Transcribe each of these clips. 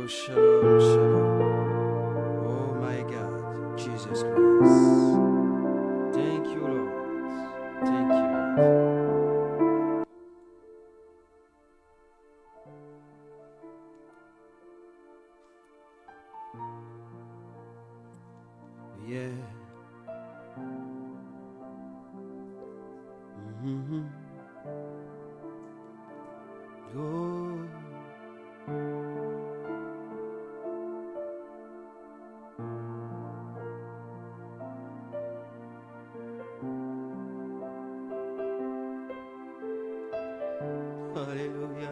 shalom, shalom. Oh my God, Jesus Christ. Thank you, Lord. Thank you, Lord. Yeah. Mm-hmm. Oh. Alléluia.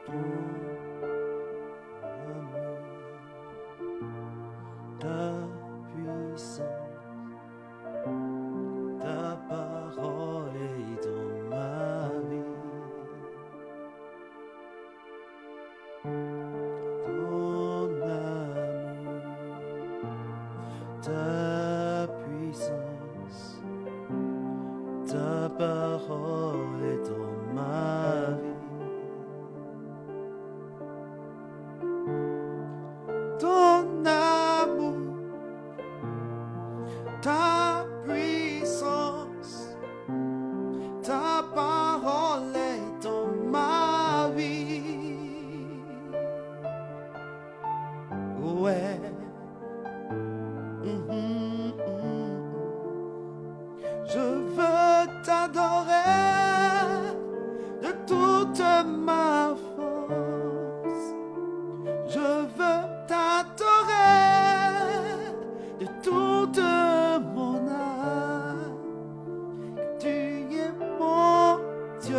Ton amour, ta puissance, ta parole est dans ma vie. Ton amour, ta puissance, ta parole est dans ma vie. Ton amour, ta puissance, ta parole est dans ma vie. Ouais. Je veux t'adorer de toute ma force. Je veux t'adorer de toute mon âme. Tu es mon Dieu.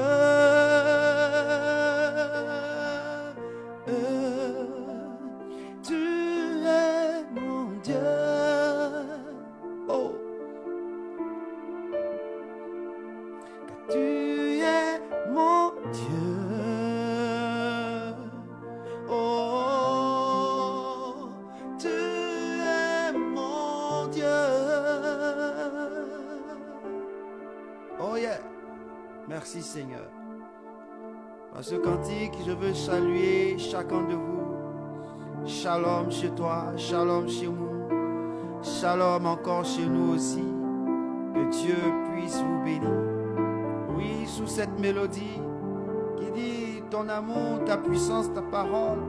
Tu es mon Dieu. Oh. Tu es mon Dieu. Oh, tu es mon Dieu. Oh yeah. Merci Seigneur. Par ce cantique, je veux saluer chacun de vous. Shalom chez toi, shalom chez nous, shalom encore chez nous aussi. Que Dieu puisse vous bénir. Oui, sous cette mélodie qui dit ton amour, ta puissance, ta parole.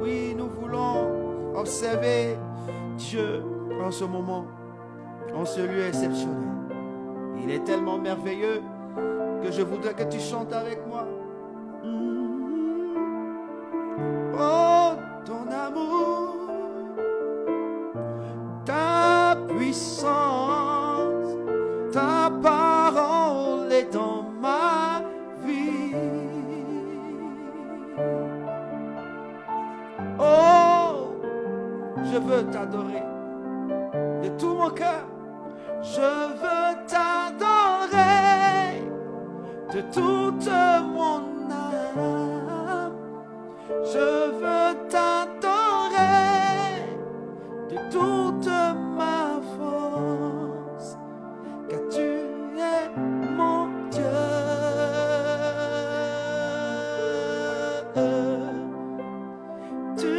Oui, nous voulons observer Dieu en ce moment, en ce lieu exceptionnel. Il est tellement merveilleux que je voudrais que tu chantes avec moi. Oh, ton amour, ta puissance, ta parole est dans ma vie. Oh, je veux t'adorer de tout mon cœur. Je veux t'adorer de toute mon âme. Je veux t'adorer de toute ma force, car tu es mon Dieu. Tu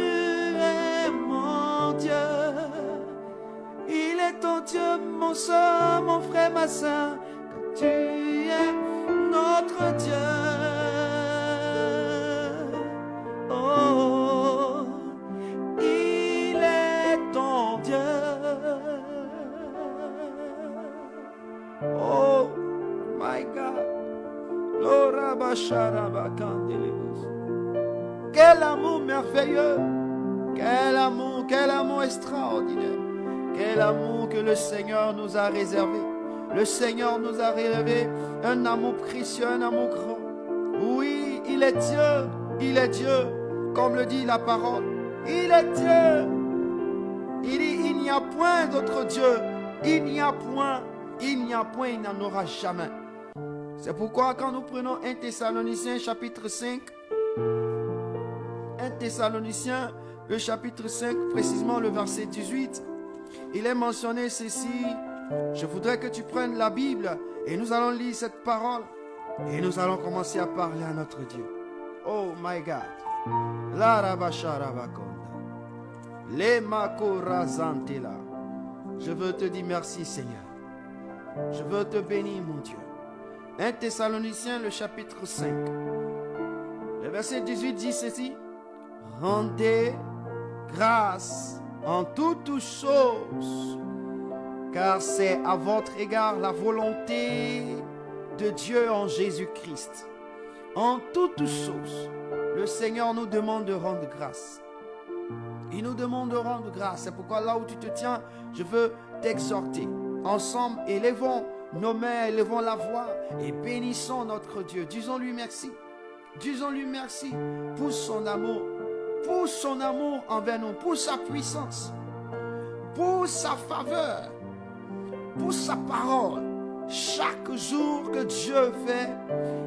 es mon Dieu. Il est ton Dieu, mon soeur, mon frère, ma soeur, car tu es notre Dieu. Oh, il est ton Dieu. Oh my God. Quel amour merveilleux. Quel amour extraordinaire. Quel amour que le Seigneur nous a réservé. Le Seigneur nous a réservé un amour précieux, un amour grand. Oui, il est Dieu. Il est Dieu. Comme le dit la parole. Il est Dieu. Il dit, il n'y a point d'autre Dieu. Il n'y a point, il n'en aura jamais. C'est pourquoi quand nous prenons 1 Thessaloniciens chapitre 5, 1 Thessaloniciens le chapitre 5, précisément le verset 18, il est mentionné ceci. Je voudrais que tu prennes la Bible et nous allons lire cette parole et nous allons commencer à parler à notre Dieu. Oh my God. La rabasharabakonda. Les makorazantela. Je veux te dire merci, Seigneur. Je veux te bénir, mon Dieu. 1 Thessaloniciens, le chapitre 5. Le verset 18 dit ceci. Rendez grâce en toutes choses, car c'est à votre égard la volonté de Dieu en Jésus-Christ. En toutes choses, le Seigneur nous demande de rendre grâce. Il nous demande de rendre grâce. C'est pourquoi là où tu te tiens, je veux t'exhorter. Ensemble, élevons nos mains, élevons la voix et bénissons notre Dieu. Disons-lui merci. Disons-lui merci pour son amour envers nous, pour sa puissance, pour sa faveur, pour sa parole. Chaque jour que Dieu fait,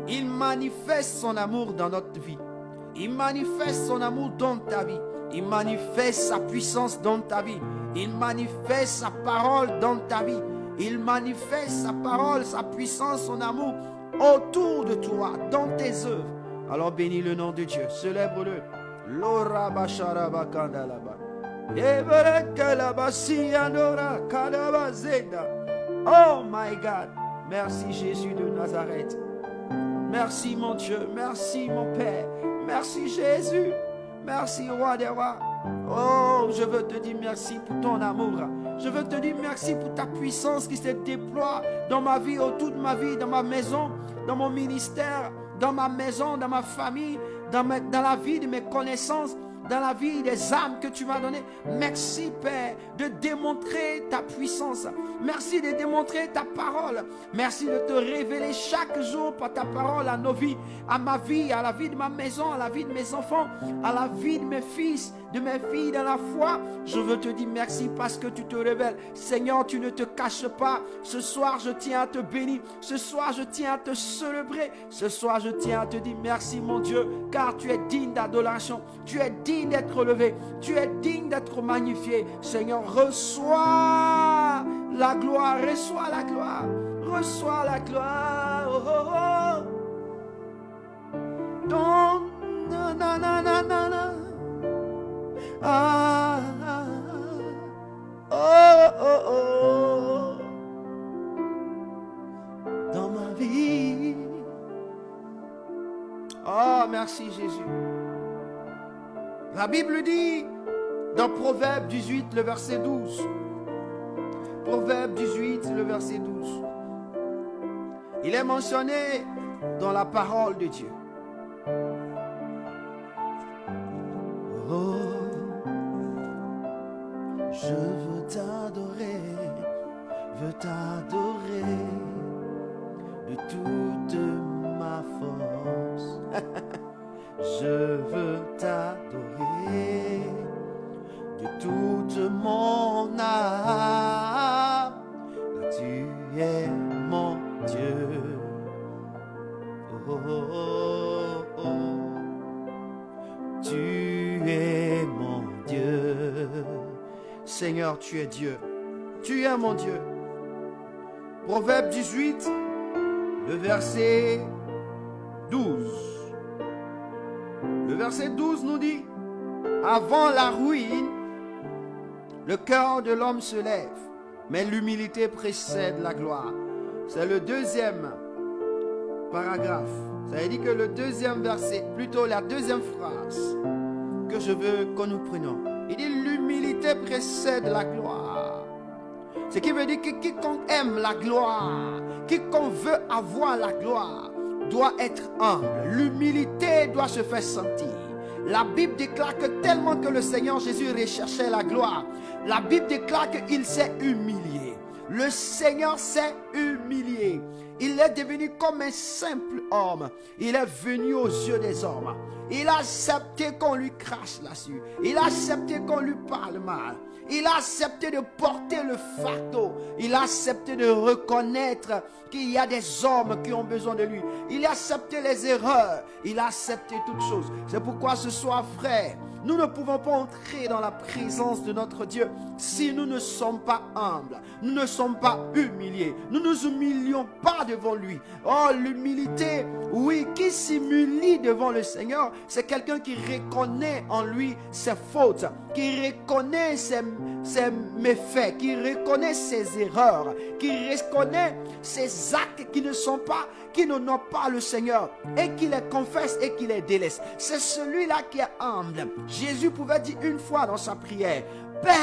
il manifeste son amour dans notre vie. Il manifeste son amour dans ta vie. Il manifeste sa puissance dans ta vie. Il manifeste sa parole dans ta vie. Il manifeste sa parole, sa puissance, son amour autour de toi, dans tes œuvres. Alors bénis le nom de Dieu. Célèbre-le. Lora bashara bakanda laba. Oh my God. Merci Jésus de Nazareth. Merci mon Dieu. Merci mon Père. Merci Jésus. Merci Roi des Rois. Oh, je veux te dire merci pour ton amour. Je veux te dire merci pour ta puissance qui se déploie dans ma vie, autour de ma vie, dans ma maison, dans mon ministère, dans ma maison, dans ma famille, dans la vie de mes connaissances, dans la vie des âmes que tu m'as données. Merci Père de démontrer ta puissance. Merci de démontrer ta parole. Merci de te révéler chaque jour par ta parole à nos vies, à ma vie, à la vie de ma maison, à la vie de mes enfants, à la vie de mes fils, de mes filles dans la foi. Je veux te dire merci parce que tu te révèles. Seigneur, tu ne te caches pas. Ce soir, je tiens à te bénir. Ce soir, je tiens à te célébrer. Ce soir, je tiens à te dire merci mon Dieu, car tu es digne d'adoration. Tu es digne d'être relevé. Tu es digne d'être magnifié. Seigneur, reçois la gloire. Reçois la gloire. Reçois la gloire. Oh, oh, oh. Don, na, na, na, na, na, na. Ah, ah, ah. Oh, oh, oh. Dans ma vie. Oh, merci Jésus. La Bible dit dans Proverbe 18, le verset 12. Proverbe 18, le verset 12. Il est mentionné dans la parole de Dieu. Oh, je veux t'adorer de toute ma force. Je veux t'adorer de toute mon âme. Tu es mon Dieu. Oh, oh, oh. Tu es mon Dieu. Seigneur, tu es Dieu. Tu es mon Dieu. Proverbe 18, le verset 12. Le verset 12 nous dit, avant la ruine, le cœur de l'homme se lève, mais l'humilité précède la gloire. C'est le deuxième paragraphe. Ça veut dire que le deuxième verset, plutôt la deuxième phrase que je veux que nous prenions. Il dit l'humilité précède la gloire. Ce qui veut dire que quiconque aime la gloire, quiconque veut avoir la gloire, doit être humble. L'humilité doit se faire sentir. La Bible déclare que tellement que le Seigneur Jésus recherchait la gloire, la Bible déclare qu'il s'est humilié. Le Seigneur s'est humilié. Il est devenu comme un simple homme. Il est venu aux yeux des hommes. Il a accepté qu'on lui crache là-dessus. Il a accepté qu'on lui parle mal. Il a accepté de porter le fardeau. Il a accepté de reconnaître qu'il y a des hommes qui ont besoin de lui. Il a accepté les erreurs. Il a accepté toutes choses. C'est pourquoi ce soir, frère, nous ne pouvons pas entrer dans la présence de notre Dieu si nous ne sommes pas humbles, nous ne sommes pas humiliés, nous nous humilions pas devant lui. Oh, l'humilité, oui, qui s'humilie devant le Seigneur, c'est quelqu'un qui reconnaît en lui ses fautes, qui reconnaît ses méfaits, qui reconnaît ses erreurs, qui reconnaît ses actes qui n'honorent pas le Seigneur, et qui les confesse et qui les délaisse. C'est celui-là qui est humble. Jésus pouvait dire une fois dans sa prière, Père,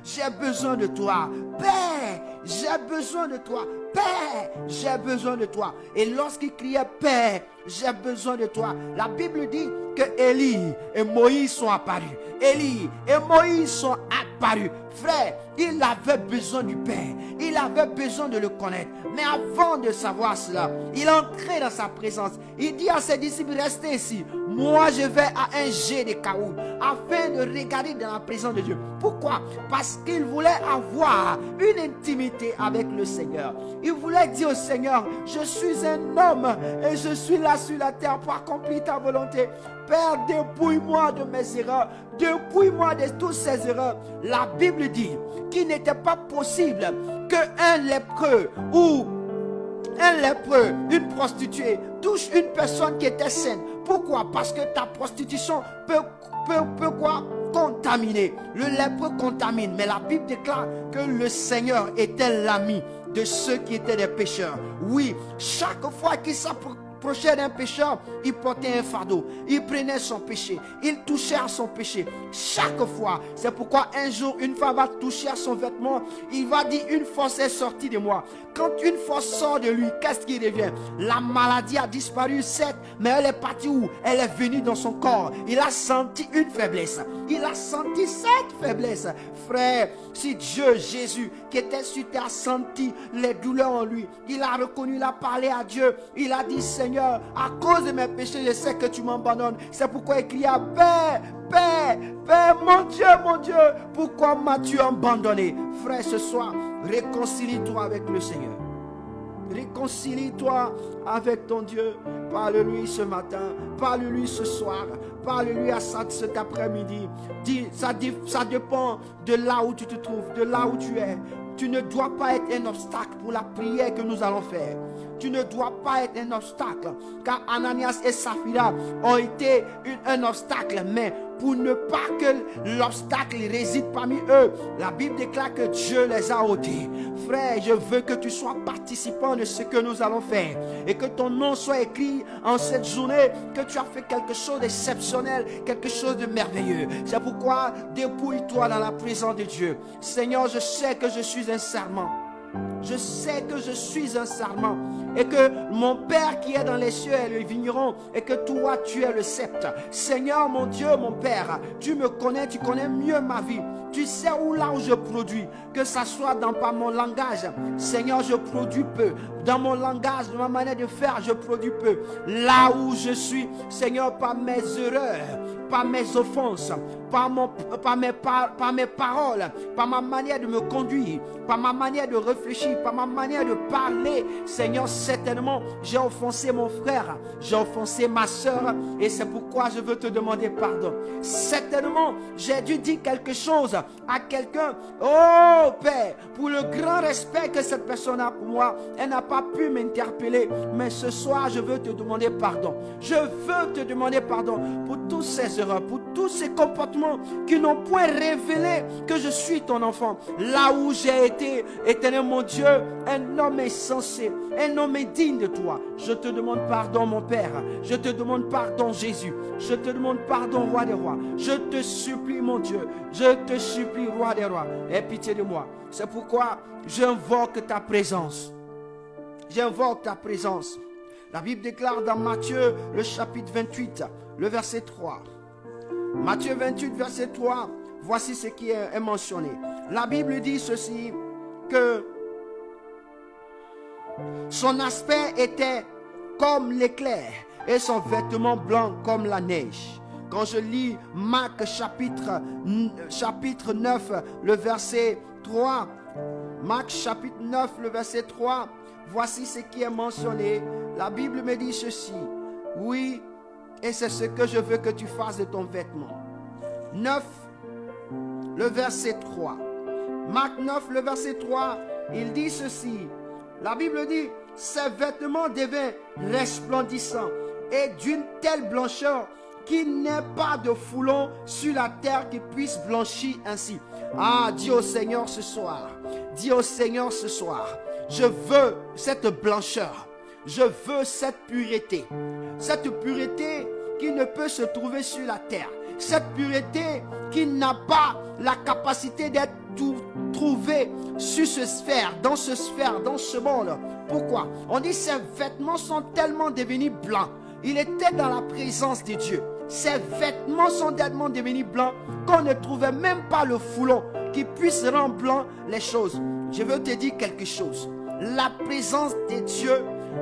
j'ai besoin de toi. Père, j'ai besoin de toi. Père, j'ai besoin de toi. Et lorsqu'il criait, Père, j'ai besoin de toi, la Bible dit que Élie et Moïse sont apparus. Élie et Moïse sont apparus. Frère, il avait besoin du Père. Il avait besoin de le connaître. Mais avant de savoir cela, il entrait dans sa présence. Il dit à ses disciples, restez ici. Moi, je vais à un jet de Caoud afin de regarder dans la présence de Dieu. Pourquoi? Parce qu'il voulait avoir une intimité avec le Seigneur. Il voulait dire au Seigneur, je suis un homme et je suis là sur la terre pour accomplir ta volonté. Père, dépouille-moi de mes erreurs. Dépouille-moi de toutes ces erreurs. La Bible dit qu'il n'était pas possible qu'un lépreux ou un lépreux, une prostituée, touche une personne qui était saine. Pourquoi? Parce que ta prostitution peut quoi? Contaminer. Le lépreux contamine. Mais la Bible déclare que le Seigneur était l'ami de ceux qui étaient des pécheurs. Oui, chaque fois qu'il s'approchait d'un pécheur, il portait un fardeau. Il prenait son péché. Il touchait à son péché. Chaque fois. C'est pourquoi un jour, une femme va toucher à son vêtement. Il va dire, une force est sortie de moi. Quand une force sort de lui, qu'est-ce qui revient? La maladie a disparu, certes, mais elle est partie où? Elle est venue dans son corps. Il a senti une faiblesse. Il a senti cette faiblesse. Frère, si Dieu, Jésus, qui était sur terre, a senti les douleurs en lui, il a reconnu, il a parlé à Dieu. Il a dit, Seigneur, à cause de mes péchés, je sais que tu m'abandonnes. C'est pourquoi il cria, Père, Père, Père, mon Dieu, pourquoi m'as-tu abandonné? Frère, ce soir, réconcilie-toi avec le Seigneur. Réconcilie-toi avec ton Dieu. Parle-lui ce matin, parle-lui ce soir, parle-lui à cet après-midi. Ça dépend de là où tu te trouves, de là où tu es. Tu ne dois pas être un obstacle pour la prière que nous allons faire. Tu ne dois pas être un obstacle. Car Ananias et Saphira ont été un obstacle. Mais pour ne pas que l'obstacle réside parmi eux, la Bible déclare que Dieu les a ôtés. Frère, je veux que tu sois participant de ce que nous allons faire. Et que ton nom soit écrit en cette journée. Que tu as fait quelque chose d'exceptionnel. Quelque chose de merveilleux. C'est pourquoi dépouille-toi dans la présence de Dieu. Seigneur, je sais que je suis un serment. Je sais que je suis un serment et que mon Père qui est dans les cieux est le vigneron et que toi tu es le sceptre. Seigneur mon Dieu, mon Père, tu me connais, tu connais mieux ma vie. Tu sais où là où je produis, que ça soit par mon langage. Seigneur, je produis peu. Dans mon langage, dans ma manière de faire, je produis peu. Là où je suis, Seigneur, par mes erreurs, par mes offenses, par mes paroles, par ma manière de me conduire, par ma manière de réfléchir, par ma manière de parler. Seigneur, certainement, j'ai offensé mon frère, j'ai offensé ma soeur et c'est pourquoi je veux te demander pardon. Certainement, j'ai dû dire quelque chose à quelqu'un. Oh Père, pour le grand respect que cette personne a pour moi, elle n'a pas pu m'interpeller. Mais ce soir, je veux te demander pardon. Je veux te demander pardon pour tous ces erreurs, pour tous ces comportements qui n'ont point révélé que je suis ton enfant. Là où j'ai été, éternel mon Dieu, un homme insensé, un homme indigne de toi. Je te demande pardon, mon Père. Je te demande pardon, Jésus. Je te demande pardon, Roi des rois. Je te supplie, mon Dieu. Je te supplie, Roi des rois. Aie pitié de moi. C'est pourquoi j'invoque ta présence. J'invoque ta présence. La Bible déclare dans Matthieu, le chapitre 28, le verset 3. Matthieu 28, verset 3. Voici ce qui est mentionné. La Bible dit ceci, que son aspect était comme l'éclair et son vêtement blanc comme la neige. Quand je lis Marc chapitre 9, le verset 3, Marc chapitre 9, le verset 3, voici ce qui est mentionné. La Bible me dit ceci. Oui, et c'est ce que je veux que tu fasses de ton vêtement. 9, le verset 3. Marc 9, le verset 3, il dit ceci. La Bible dit, ses vêtements deviennent resplendissants et d'une telle blancheur qu'il n'est pas de foulon sur la terre qui puisse blanchir ainsi. Ah, dis au Seigneur ce soir, dis au Seigneur ce soir, je veux cette blancheur, je veux cette pureté qui ne peut se trouver sur la terre, cette pureté qui n'a pas la capacité d'être trouvée sur ce sphère, dans ce monde. Pourquoi? On dit ses vêtements sont tellement devenus blancs. Il était dans la présence de Dieu. Ses vêtements sont tellement devenus blancs qu'on ne trouvait même pas le foulon qui puisse rendre blanc les choses. Je veux te dire quelque chose. La présence de Dieu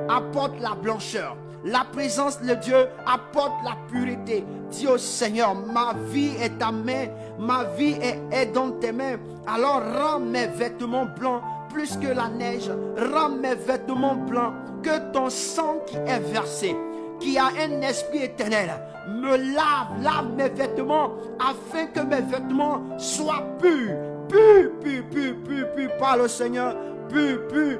apporte la blancheur. La présence de Dieu apporte la pureté. Dis au Seigneur, ma vie est ta main, ma vie est dans tes mains. Alors rends mes vêtements blancs plus que la neige. Rends mes vêtements blancs, que ton sang qui est versé, qui a un esprit éternel, me lave mes vêtements, afin que mes vêtements soient purs. Purs par le Seigneur. Purs.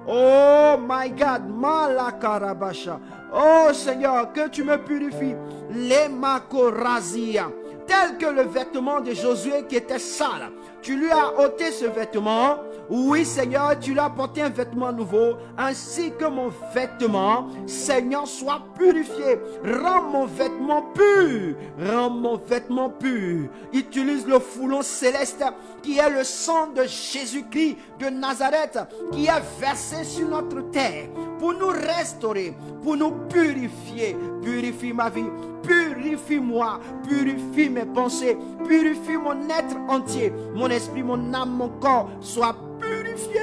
Oh my God, Malakarabasha. Oh Seigneur, que tu me purifies. Les makorazia. Tel que le vêtement de Josué qui était sale. Tu lui as ôté ce vêtement. Oui Seigneur, tu lui as apporté un vêtement nouveau. Ainsi que mon vêtement, Seigneur, soit purifié. Rends mon vêtement pur. Rends mon vêtement pur. Utilise le foulon céleste qui est le sang de Jésus-Christ de Nazareth, qui est versé sur notre terre pour nous restaurer, pour nous purifier. Purifie ma vie, purifie-moi, purifie mes pensées, purifie mon être entier, mon esprit, mon âme, mon corps, soit purifié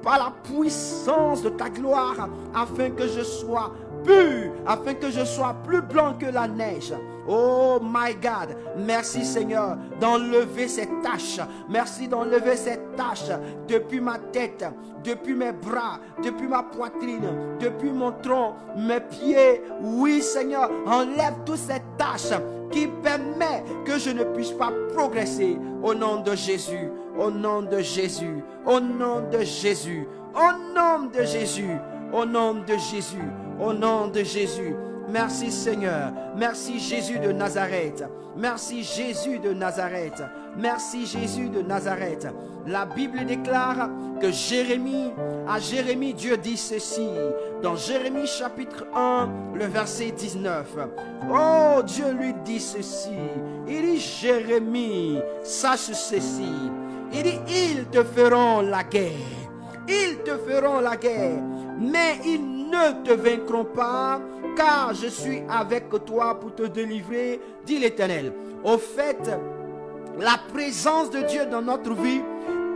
par la puissance de ta gloire, afin que je sois pur, afin que je sois plus blanc que la neige. Oh my God, merci Seigneur d'enlever ces taches. Merci d'enlever ces taches depuis ma tête, depuis mes bras, depuis ma poitrine, depuis mon tronc, mes pieds. Oui Seigneur, enlève toutes ces taches qui permettent que je ne puisse pas progresser. Au nom de Jésus, au nom de Jésus, au nom de Jésus, au nom de Jésus, au nom de Jésus, au nom de Jésus. Merci Seigneur, merci Jésus de Nazareth, merci Jésus de Nazareth, merci Jésus de Nazareth. La Bible déclare que à Jérémie, Dieu dit ceci, dans Jérémie chapitre 1, le verset 19. Oh, Dieu lui dit ceci, il dit Jérémie, sache ceci, il dit ils te feront la guerre, ils te feront la guerre, mais ils ne te vaincront pas, car je suis avec toi pour te délivrer, dit l'Éternel. Au fait, la présence de Dieu dans notre vie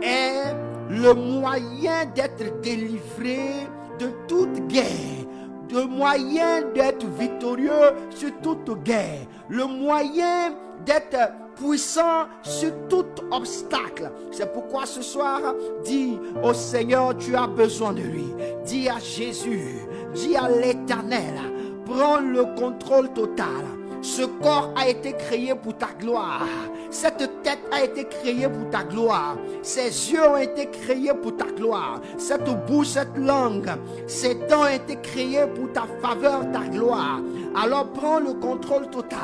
est le moyen d'être délivré de toute guerre, le moyen d'être victorieux sur toute guerre, le moyen d'être puissant sur tout obstacle. C'est pourquoi ce soir, dis au Seigneur, tu as besoin de lui. Dis à Jésus, dis à l'Éternel, prends le contrôle total. Ce corps a été créé pour ta gloire. Cette tête a été créée pour ta gloire. Ces yeux ont été créés pour ta gloire. Cette bouche, cette langue, ces dents ont été créés pour ta faveur, ta gloire. Alors prends le contrôle total.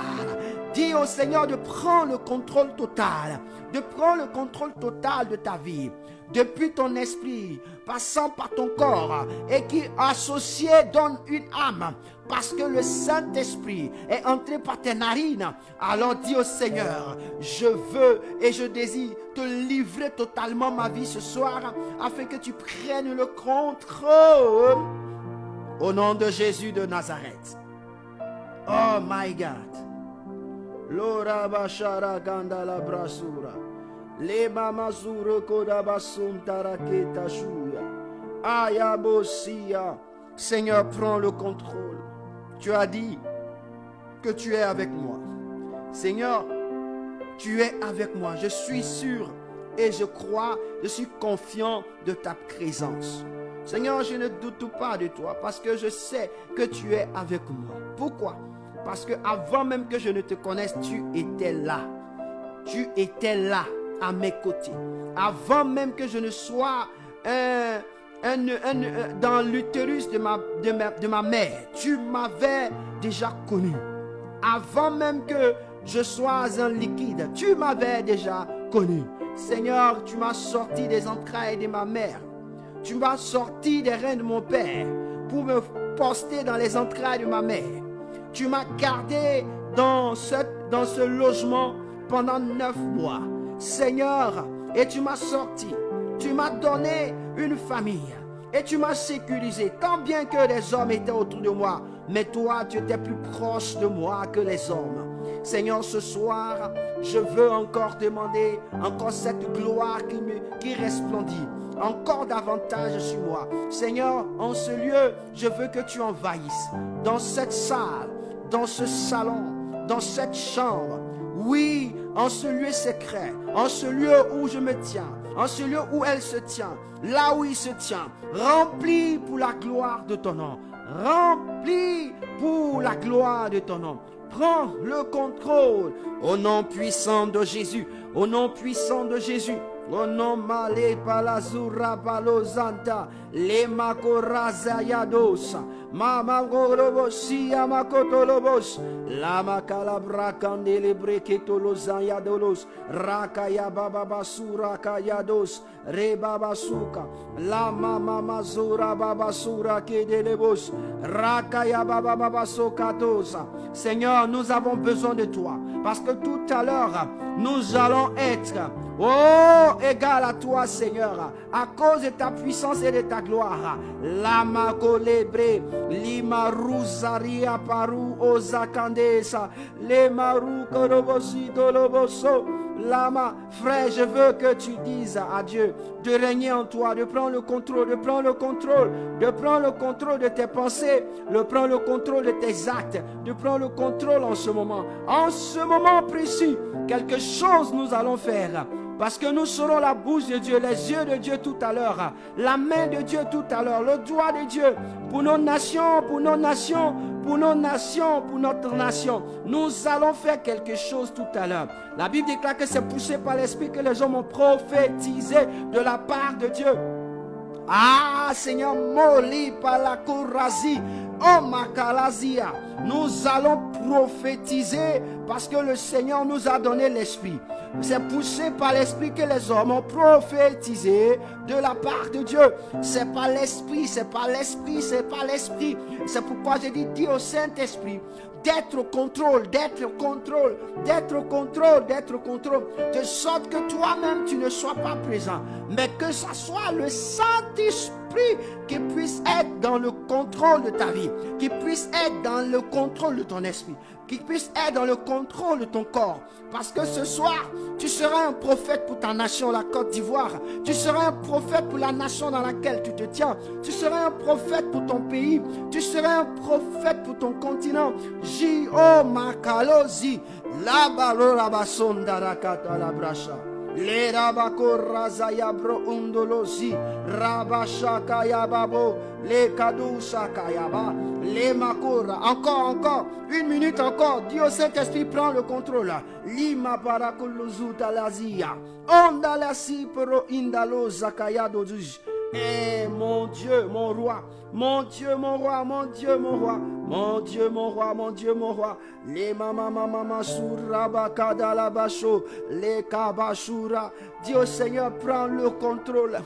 Dis au Seigneur de prendre le contrôle total. De prendre le contrôle total de ta vie. Depuis ton esprit, passant par ton corps, et qui associé donne une âme, parce que le Saint-Esprit est entré par tes narines. Alors dis au Seigneur, je veux et je désire te livrer totalement ma vie ce soir, afin que tu prennes le contrôle. Au nom de Jésus de Nazareth. Oh my God. Lora bashara ganda la brasura. Le mamazuro kodabasunta raketa shuya. Ayabosia. Seigneur, prends le contrôle. Tu as dit que tu es avec moi. Seigneur, tu es avec moi. Je suis sûr et je crois, je suis confiant de ta présence. Seigneur, je ne doute pas de toi parce que je sais que tu es avec moi. Pourquoi? Parce que avant même que je ne te connaisse, tu étais là. Tu étais là. à mes côtés. Avant même que je ne sois dans l'utérus de ma mère, tu m'avais déjà connu. Avant même que je sois un liquide, tu m'avais déjà connu. Seigneur, tu m'as sorti des entrailles de ma mère. Tu m'as sorti des reins de mon père pour me poster dans les entrailles de ma mère. Tu m'as gardé dans ce logement pendant 9 mois. Seigneur, et tu m'as sorti. Tu m'as donné une famille. Et tu m'as sécurisé. Tant bien que les hommes étaient autour de moi. Mais toi, tu étais plus proche de moi que les hommes. Seigneur, ce soir, je veux encore demander encore cette gloire qui resplendit. Encore davantage sur moi. Seigneur, en ce lieu, je veux que tu envahisses. Dans cette salle, dans ce salon, dans cette chambre. Oui, en ce lieu secret, en ce lieu où je me tiens, en ce lieu où elle se tient, là où il se tient, remplis pour la gloire de ton nom. Remplis pour la gloire de ton nom. Prends le contrôle au nom puissant de Jésus, au nom puissant de Jésus. Au nom malé palazura balozanta le makoraza yadosa mama gorobosi amakotolobos la makalabra kandele breketolozan yadolos rakaya baba basura kayados re baba suka la mama mazura baba sura kedelebos rakaya baba baba sokatosa. Seigneur, nous avons besoin de toi parce que tout à l'heure nous allons être égal à toi, Seigneur, à cause de ta puissance et de ta gloire. Lama kolebre, lima ruzaria paru ozakandesa, le maru korobosi toloboso. Lama, frère, je veux que tu dises à Dieu de régner en toi, de prendre le contrôle, de prendre le contrôle de tes pensées, de prendre le contrôle de tes actes, de prendre le contrôle en ce moment. En ce moment précis, quelque chose nous allons faire. Parce que nous serons la bouche de Dieu, les yeux de Dieu tout à l'heure, la main de Dieu tout à l'heure, le doigt de Dieu pour nos nations, pour nos nations, pour nos nations, pour notre nation. Nous allons faire quelque chose tout à l'heure. La Bible déclare que c'est poussé par l'Esprit que les hommes ont prophétisé de la part de Dieu. Ah, Seigneur, Moli Palakorazi, Oh Makalazia, nous allons prophétiser parce que le Seigneur nous a donné l'Esprit. C'est poussé par l'Esprit que les hommes ont prophétisé de la part de Dieu. C'est pas l'Esprit, c'est pas l'Esprit, c'est pas l'Esprit. C'est pourquoi j'ai dit au Saint-Esprit d'être au contrôle, d'être au contrôle, d'être au contrôle, d'être au contrôle, de sorte que toi-même tu ne sois pas présent, mais que ce soit le Saint-Esprit qui puisse être dans le contrôle de ta vie, qui puisse être dans le contrôle de ton esprit, qui puisse être dans le contrôle de ton corps. Parce que ce soir, tu seras un prophète pour ta nation, la Côte d'Ivoire. Tu seras un prophète pour la nation dans laquelle tu te tiens. Tu seras un prophète pour ton pays. Tu seras un prophète pour ton continent. J.O. Makalozi, la balora basonda rakata la bracha. Le rabakora zayabro undolosi, rabashaka yababo, le kadusa kayaba, le makora. Encore, 1 minute encore. Dieu Saint-Esprit prend le contrôle. Lima parakuluzuta lazia, ondalasi pro indalo zakaya dozuj. Eh mon Dieu, mon roi, mon Dieu, mon roi, mon Dieu, mon roi, mon Dieu, mon roi, mon Dieu, mon roi. Les mama surabakada la bacho, les kabashura. Dieu Seigneur, prends le contrôle.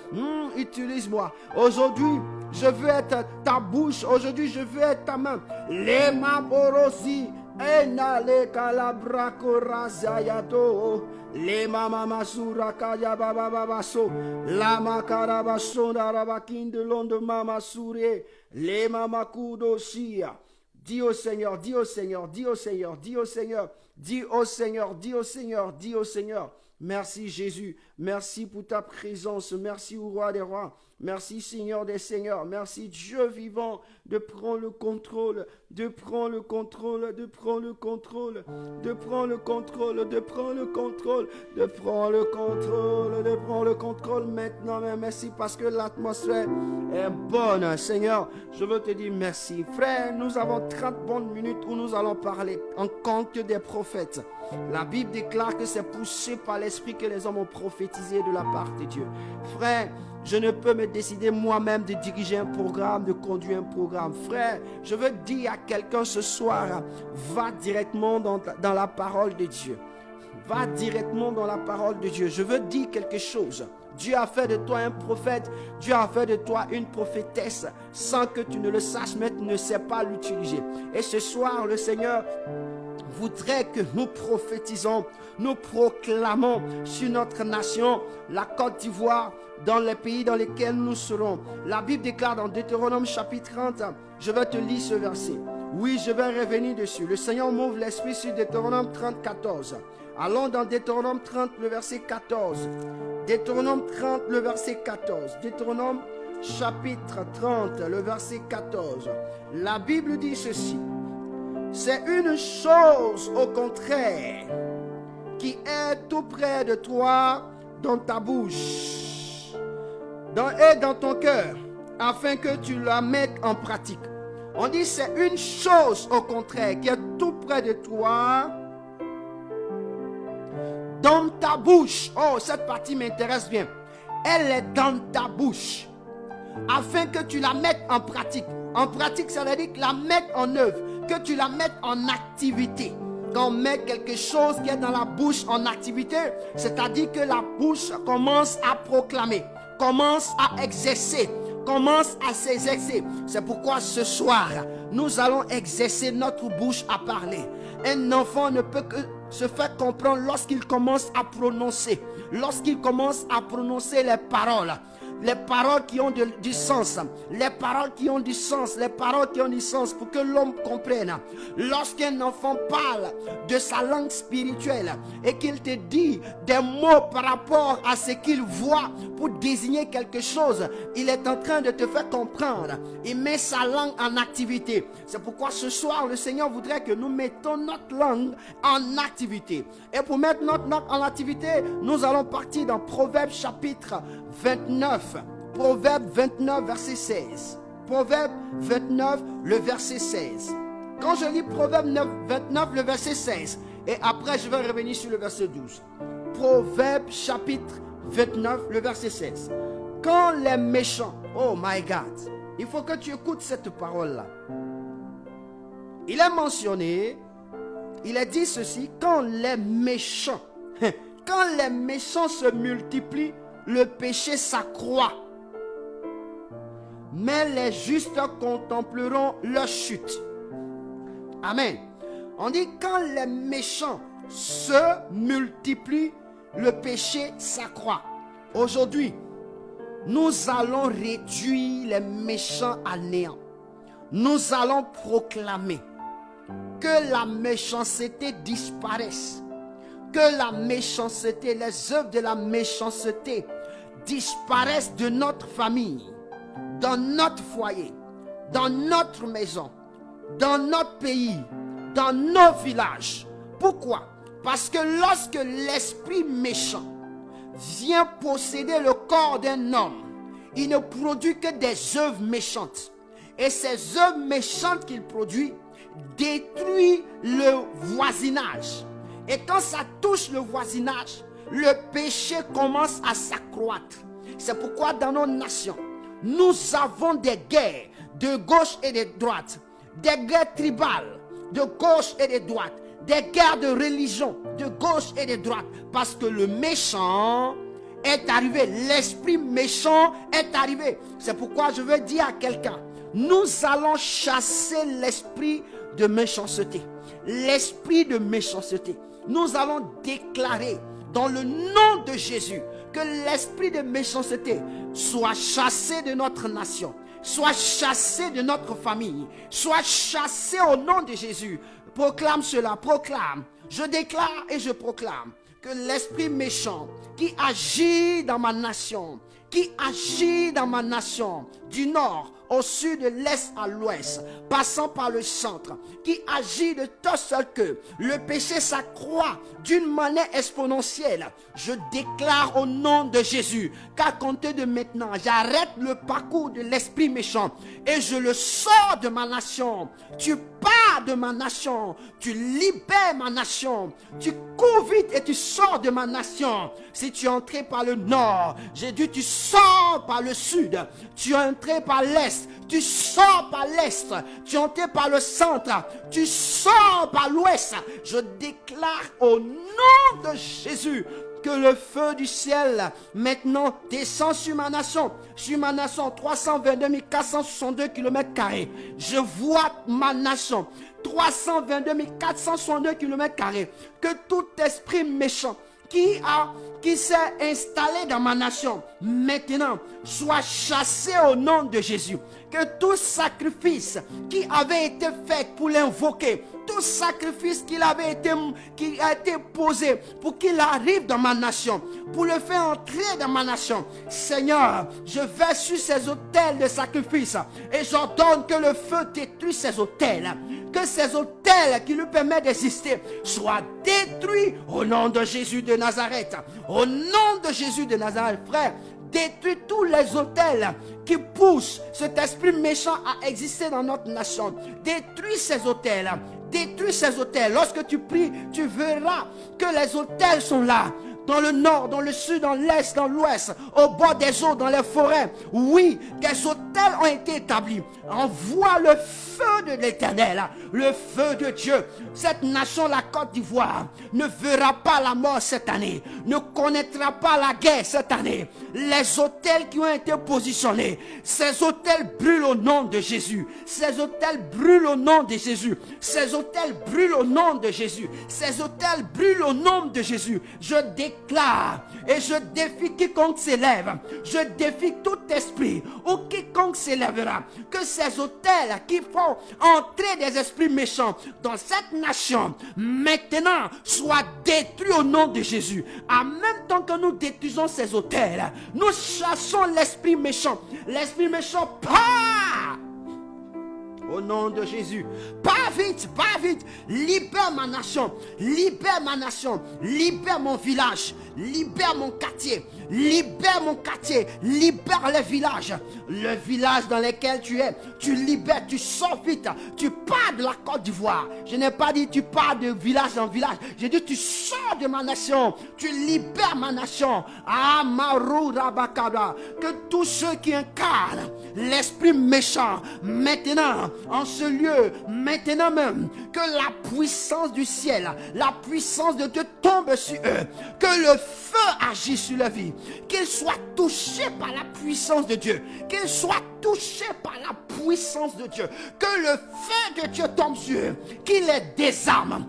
Utilise-moi. Aujourd'hui, je veux être ta bouche. Aujourd'hui, je veux être ta main. Les maborosi. Enale kalabrako razayato le mama masura kaya baba babaso la makarabaso darabakin de l'onde mama souré le mama kudo sia. Dis au Seigneur, dis au Seigneur, dis au Seigneur, dis au Seigneur, dis au Seigneur, dis au Seigneur, dis au Seigneur. Merci Jésus, merci pour ta présence, merci au roi des rois, Merci Seigneur des Seigneurs. Merci Dieu vivant de prendre le contrôle, de prendre le contrôle, de prendre le contrôle, de prendre le contrôle, de prendre le contrôle, de prendre le contrôle, de prendre le contrôle maintenant. Mais merci parce que l'atmosphère est bonne. Seigneur, je veux te dire merci. Frère, nous avons 30 bonnes minutes où nous allons parler en tant que des prophètes. La Bible déclare que c'est poussé par l'Esprit que les hommes ont prophétisé de la part de Dieu. Frère, je ne peux me décider moi-même de diriger un programme, de conduire un programme. Frère, je veux dire à quelqu'un ce soir, va directement dans la parole de Dieu. Va directement dans la parole de Dieu. Je veux dire quelque chose. Dieu a fait de toi un prophète. Dieu a fait de toi une prophétesse sans que tu ne le saches, mais tu ne sais pas l'utiliser. Et ce soir, le Seigneur voudrait que nous prophétisons, nous proclamons sur notre nation, la Côte d'Ivoire, dans les pays dans lesquels nous serons. La Bible déclare dans Deutéronome chapitre 30, je vais te lire ce verset. Oui, je vais revenir dessus. Le Seigneur m'ouvre l'esprit sur Deutéronome 30, 14. Allons dans Deutéronome 30, le verset 14. Deutéronome 30, le verset 14. Deutéronome chapitre 30, le verset 14. La Bible dit ceci. C'est une chose au contraire qui est tout près de toi dans ta bouche et dans ton cœur, afin que tu la mettes en pratique. On dit c'est une chose au contraire qui est tout près de toi dans ta bouche. Oh, cette partie m'intéresse bien. Elle est dans ta bouche, afin que tu la mettes en pratique. En pratique, ça veut dire que la mettre en œuvre, que tu la mettes en activité. Quand on met quelque chose qui est dans la bouche en activité, c'est-à-dire que la bouche commence à proclamer, commence à exercer, commence à s'exercer. C'est pourquoi ce soir, nous allons exercer notre bouche à parler. Un enfant ne peut que se faire comprendre lorsqu'il commence à prononcer. Lorsqu'il commence à prononcer les paroles qui ont du sens, les paroles qui ont du sens, les paroles qui ont du sens pour que l'homme comprenne. Lorsqu'un enfant parle de sa langue spirituelle et qu'il te dit des mots par rapport à ce qu'il voit pour désigner quelque chose, il est en train de te faire comprendre. Il met sa langue en activité. C'est pourquoi ce soir, le Seigneur voudrait que nous mettons notre langue en activité. Et pour mettre notre langue en activité, nous allons partir dans Proverbes chapitre 29. Proverbe 29, verset 16. Proverbe 29, le verset 16. Quand je lis Proverbe 29, le verset 16, et après je vais revenir sur le verset 12. Proverbe chapitre 29, le verset 16. Quand les méchants, oh my God, il faut que tu écoutes cette parole-là. Il est mentionné, il est dit ceci, quand les méchants se multiplient, le péché s'accroît. Mais les justes contempleront leur chute. Amen. On dit quand les méchants se multiplient, le péché s'accroît. Aujourd'hui, nous allons réduire les méchants à néant. Nous allons proclamer que la méchanceté disparaisse. Que la méchanceté, les œuvres de la méchanceté disparaissent de notre famille, dans notre foyer, dans notre maison, dans notre pays, dans nos villages. Pourquoi? Parce que lorsque l'esprit méchant vient posséder le corps d'un homme, il ne produit que des œuvres méchantes. Et ces œuvres méchantes qu'il produit détruisent le voisinage. Et quand ça touche le voisinage, le péché commence à s'accroître. C'est pourquoi dans nos nations, nous avons des guerres de gauche et de droite, des guerres tribales de gauche et de droite, des guerres de religion de gauche et de droite, parce que le méchant est arrivé, l'esprit méchant est arrivé. C'est pourquoi je veux dire à quelqu'un, nous allons chasser l'esprit de méchanceté. L'esprit de méchanceté. Nous allons déclarer dans le nom de Jésus que l'esprit de méchanceté soit chassé de notre nation, soit chassé de notre famille, soit chassé au nom de Jésus. Proclame cela, proclame. Je déclare et je proclame que l'esprit méchant qui agit dans ma nation, qui agit dans ma nation, du nord au sud, de l'est à l'ouest, passant par le centre, qui agit de telle sorte que le péché s'accroît d'une manière exponentielle. Je déclare au nom de Jésus qu'à compter de maintenant, j'arrête le parcours de l'esprit méchant et je le sors de ma nation. Tu pars de ma nation, tu libères ma nation, tu cours vite et tu sors de ma nation. Si tu es entré par le nord, j'ai dit tu sors par le sud, tu es entré par l'est, tu sors par l'est, tu es entré par le centre, tu sors par l'ouest. Je déclare au nom de Jésus que le feu du ciel maintenant descend sur ma nation, 322 462 km². Je vois ma nation, 322 462 km², que tout esprit méchant qui s'est installé dans ma nation, maintenant, soit chassé au nom de Jésus. Que tout sacrifice qui avait été fait pour l'invoquer, tout sacrifice qui a été posé pour qu'il arrive dans ma nation, pour le faire entrer dans ma nation, Seigneur, je vais sur ces autels de sacrifice et j'ordonne que le feu détruise ces autels, que ces autels qui lui permettent d'exister soient détruits au nom de Jésus de Nazareth. Au nom de Jésus de Nazareth, frère, détruis tous les autels qui poussent cet esprit méchant à exister dans notre nation. Détruis ces autels. Détruis ces autels. Lorsque tu pries, tu verras que les autels sont là. Dans le nord, dans le sud, dans l'est, dans l'ouest, au bord des eaux, dans les forêts. Oui, des autels ont été établis. Envoie le feu de l'Éternel, le feu de Dieu. Cette nation, la Côte d'Ivoire, ne verra pas la mort cette année, ne connaîtra pas la guerre cette année. Les autels qui ont été positionnés, ces autels brûlent au nom de Jésus. Ces autels brûlent au nom de Jésus. Ces autels brûlent au nom de Jésus. Ces autels brûlent au nom de Jésus. Je déclare et je défie quiconque s'élève. Je défie tout esprit ou quiconque s'élèvera. Que ces autels qui font entrer des esprits méchants dans cette nation, maintenant, soient détruits au nom de Jésus. En même temps que nous détruisons ces autels, nous chassons l'esprit méchant. L'esprit méchant part. Au nom de Jésus. Pas vite, pas vite. Libère ma nation. Libère ma nation. Libère mon village. Libère mon quartier. Libère mon quartier. Libère les villages. Le village dans lequel tu es. Tu libères, tu sors vite. Tu pars de la Côte d'Ivoire. Je n'ai pas dit tu pars de village en village. J'ai dit tu sors de ma nation. Tu libères ma nation. Amaru Rabakaba. Que tous ceux qui incarnent l'esprit méchant, maintenant, en ce lieu, maintenant même, que la puissance du ciel, la puissance de Dieu tombe sur eux, que le feu agisse sur leur vie, qu'ils soient touchés par la puissance de Dieu, qu'ils soient touchés par la puissance de Dieu, que le feu de Dieu tombe sur eux, qu'il les désarme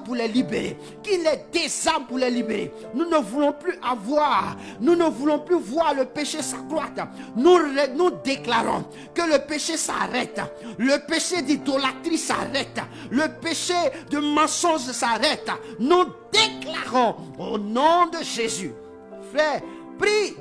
pour les libérer, qu'il les désarme pour les libérer. Nous ne voulons plus voir le péché s'accroître. Nous déclarons que le péché s'arrête, le péché d'idolâtrie s'arrête, le péché de mensonge s'arrête. Nous déclarons au nom de Jésus. Frère, prie.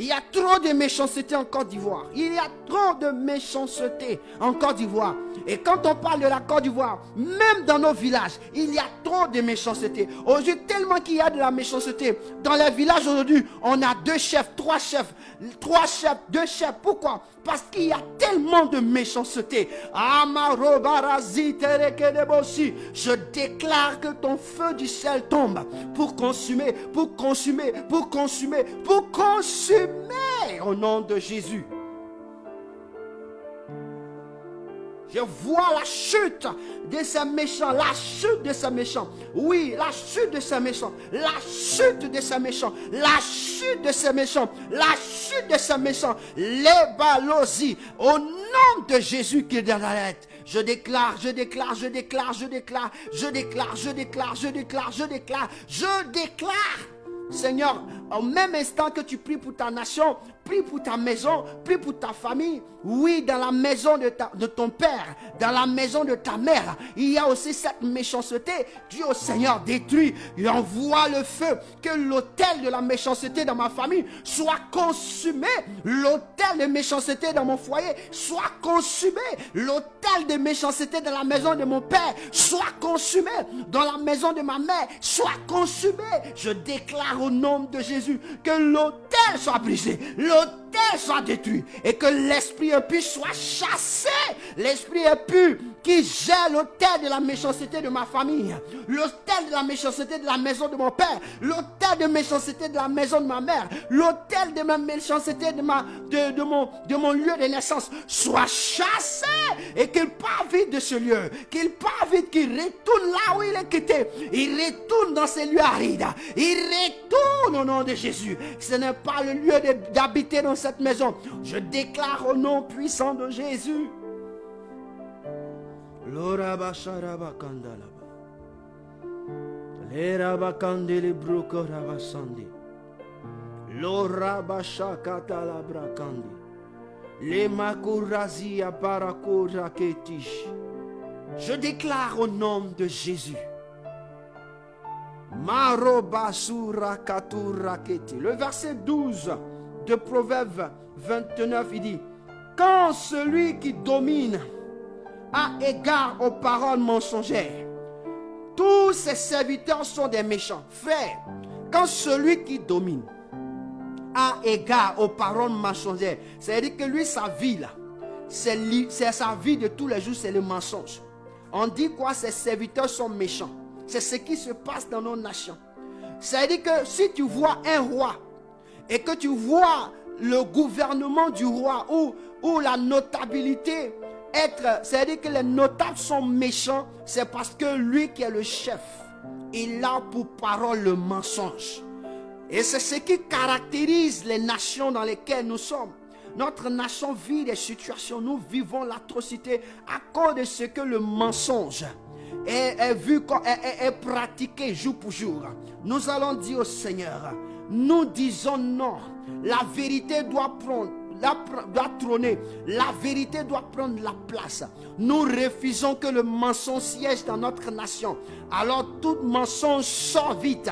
Il y a trop de méchanceté en Côte d'Ivoire. Il y a trop de méchanceté en Côte d'Ivoire. Et quand on parle de la Côte d'Ivoire, même dans nos villages, il y a trop de méchanceté. Aujourd'hui, tellement qu'il y a de la méchanceté. Dans les villages aujourd'hui, on a 2 chefs, 3 chefs, 2 chefs. Pourquoi? Parce qu'il y a tellement de méchanceté. Je déclare que ton feu du ciel tombe pour consumer, pour consumer, pour consumer, pour consumer au nom de Jésus. Je vois la chute de ces méchants, la chute de ces méchants. Oui, la chute de ces méchants, la chute de ces méchants, la chute de ces méchants, la chute de ces méchants. Les balosi, au nom de Jésus qui est dans la lettre. Je déclare, je déclare, je déclare, je déclare, je déclare, je déclare, je déclare, je déclare, je déclare. Seigneur, au même instant que tu pries pour ta nation, prie pour ta maison, prie pour ta famille. Oui, dans la maison de ton père, dans la maison de ta mère, il y a aussi cette méchanceté. Dis au Seigneur, détruis et envoie le feu. Que l'autel de la méchanceté dans ma famille soit consumé. L'autel de méchanceté dans mon foyer soit consumé. L'autel de méchanceté dans la maison de mon père soit consumé. Dans la maison de ma mère soit consumé. Je déclare au nom de Jésus que l'autel soit brisé. L'autel soit détruit et que l'esprit impur soit chassé. L'esprit impur qui gère l'autel de la méchanceté de ma famille, l'autel de la méchanceté de la maison de mon père, l'autel de méchanceté de la maison de ma mère, l'autel de ma méchanceté de mon lieu de naissance soit chassé et qu'il part vite de ce lieu, qu'il part vite, qu'il retourne là où il est quitté, il retourne dans ces lieux arides, il retourne au nom de Jésus. Ce n'est pas le lieu d'habiter dans cette maison. Je déclare au nom puissant de Jésus. L'oraba sharaba kandalaba. L'eraba kandeli bruko rabasandi. L'oraba shakata labra kandi. Le makurazia parakura ketish. Je déclare au nom de Jésus. Marobasura katura keti. Le verset 12 de Proverbe 29, il dit: quand celui qui domine a égard aux paroles mensongères, tous ses serviteurs sont des méchants. Frère, quand celui qui domine a égard aux paroles mensongères, c'est-à-dire que lui, sa vie là, c'est sa vie de tous les jours, c'est le mensonge. On dit quoi? Ses serviteurs sont méchants. C'est ce qui se passe dans nos nations. C'est-à-dire que si tu vois un roi et que tu vois le gouvernement du roi ou la notabilité c'est-à-dire que les notables sont méchants, c'est parce que lui qui est le chef, il a pour parole le mensonge. Et c'est ce qui caractérise les nations dans lesquelles nous sommes. Notre nation vit des situations, nous vivons l'atrocité à cause de ce que le mensonge est pratiqué jour pour jour. Nous allons dire au Seigneur, nous disons non, la vérité doit trôner, la vérité doit prendre la place. Nous refusons que le mensonge siège dans notre nation. Alors tout mensonge sort vite,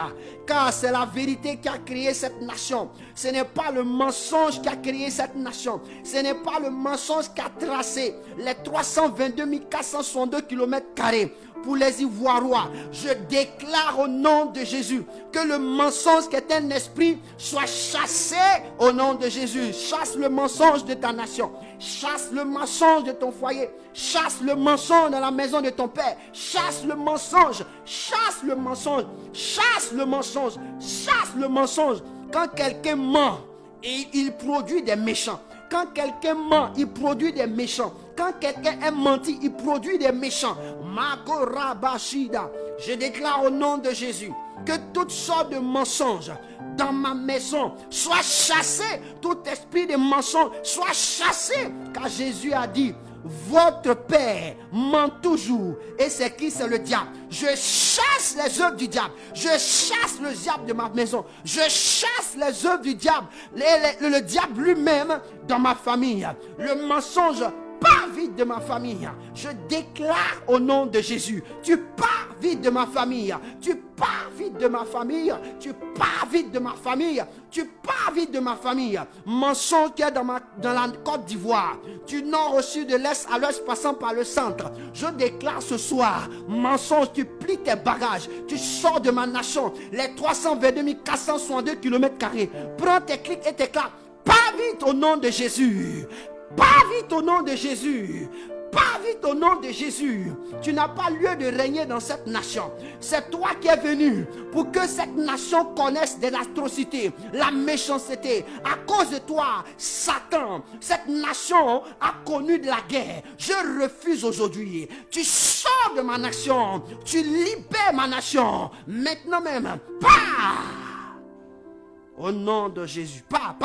car c'est la vérité qui a créé cette nation. Ce n'est pas le mensonge qui a créé cette nation. Ce n'est pas le mensonge qui a tracé les 322 462 km² pour les Ivoirois. Je déclare au nom de Jésus que le mensonge qui est un esprit soit chassé au nom de Jésus. Chasse le mensonge de ta nation. Chasse le mensonge de ton foyer. Chasse le mensonge dans la maison de ton père. Chasse le mensonge. Chasse le mensonge. Chasse le mensonge. Chasse le mensonge. Quand quelqu'un ment, il produit des méchants. Quand quelqu'un ment, il produit des méchants. Quand quelqu'un est menti, il produit des méchants. Makorabashida. Je déclare au nom de Jésus que toutes sortes de mensonges dans ma maison soient chassés. Tout esprit de mensonge soit chassé. Car Jésus a dit: votre père ment toujours. Et c'est qui? C'est le diable. Je chasse les œuvres du diable. Je chasse le diable de ma maison. Je chasse les œuvres du diable. Le diable lui-même dans ma famille. Le mensonge pars vite de ma famille. Je déclare au nom de Jésus: tu pars vite de ma famille. Tu pars vite de ma famille. Tu pars vite de ma famille. Tu pars vite de ma famille. Mensonge qui est dans la Côte d'Ivoire, du nord au sud, de l'est à l'ouest, passant par le centre. Je déclare ce soir: mensonge, tu plies tes bagages. Tu sors de ma nation. Les 322 462 km². Prends tes clics et tes claques. Pars vite au nom de Jésus. Pars vite au nom de Jésus. Pars vite au nom de Jésus. Tu n'as pas lieu de régner dans cette nation. C'est toi qui es venu pour que cette nation connaisse de l'atrocité, la méchanceté. À cause de toi, Satan, cette nation a connu de la guerre. Je refuse aujourd'hui. Tu sors de ma nation. Tu libères ma nation. Maintenant même, pars. Au nom de Jésus. Pars.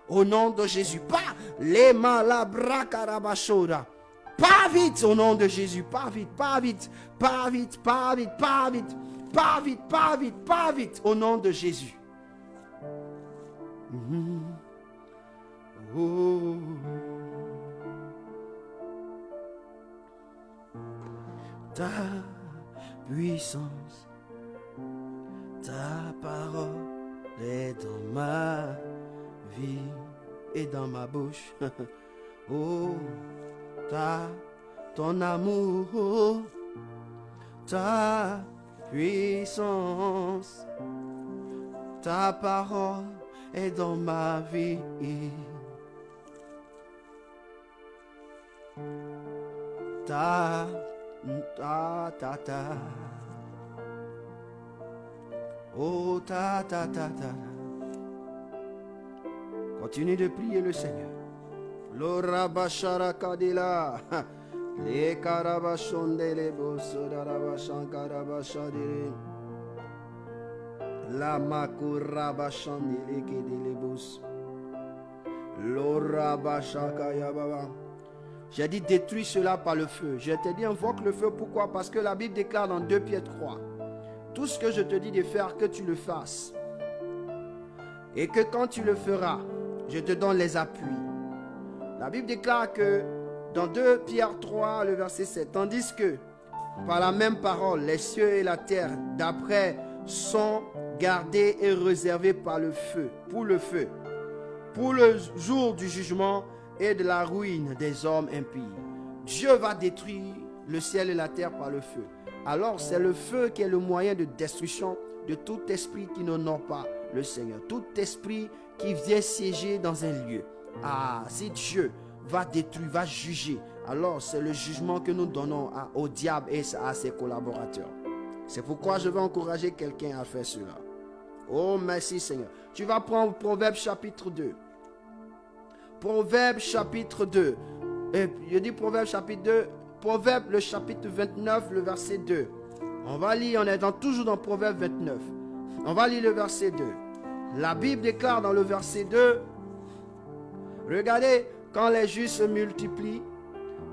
Au nom de Jésus, pas les malabra carabachora. Pas vite au nom de Jésus, pas vite. pars vite, pars vite, pars vite, au nom de Jésus. Oh. Ta puissance, ta parole est dans ma vie et dans ma bouche. Oh, ton amour, ta puissance, ta parole est dans ma vie. Ta. Oh, ta. Continue de prier le Seigneur. L'ora bashara kadila. Les karabashondele bosodarabasankarabashadere. La makurabashandele kedelebos. L'ora bashaka yababa. J'ai dit détruis cela par le feu. Je t'ai dit invoque le feu. Pourquoi? Parce que la Bible déclare dans 2 Pierre 3. Tout ce que je te dis de faire, que tu le fasses. Et que quand tu le feras, je te donne les appuis. La Bible déclare que dans 2 Pierre 3, le verset 7, tandis que par la même parole, les cieux et la terre d'après sont gardés et réservés par le feu, pour le jour du jugement et de la ruine des hommes impies. Dieu va détruire le ciel et la terre par le feu. Alors c'est le feu qui est le moyen de destruction de tout esprit qui n'honore pas le Seigneur. Tout esprit qui vient siéger dans un lieu. Ah, si Dieu va détruire, va juger, alors c'est le jugement que nous donnons au diable et à ses collaborateurs. C'est pourquoi je vais encourager quelqu'un à faire cela. Oh merci Seigneur. Tu vas prendre Proverbe chapitre 2. Proverbe chapitre 2. Et je dis Proverbe chapitre 2. Proverbe le chapitre 29, le verset 2. On va lire, on est toujours dans Proverbe 29. On va lire le verset 2. La Bible déclare dans le verset 2. Regardez, quand les justes se multiplient,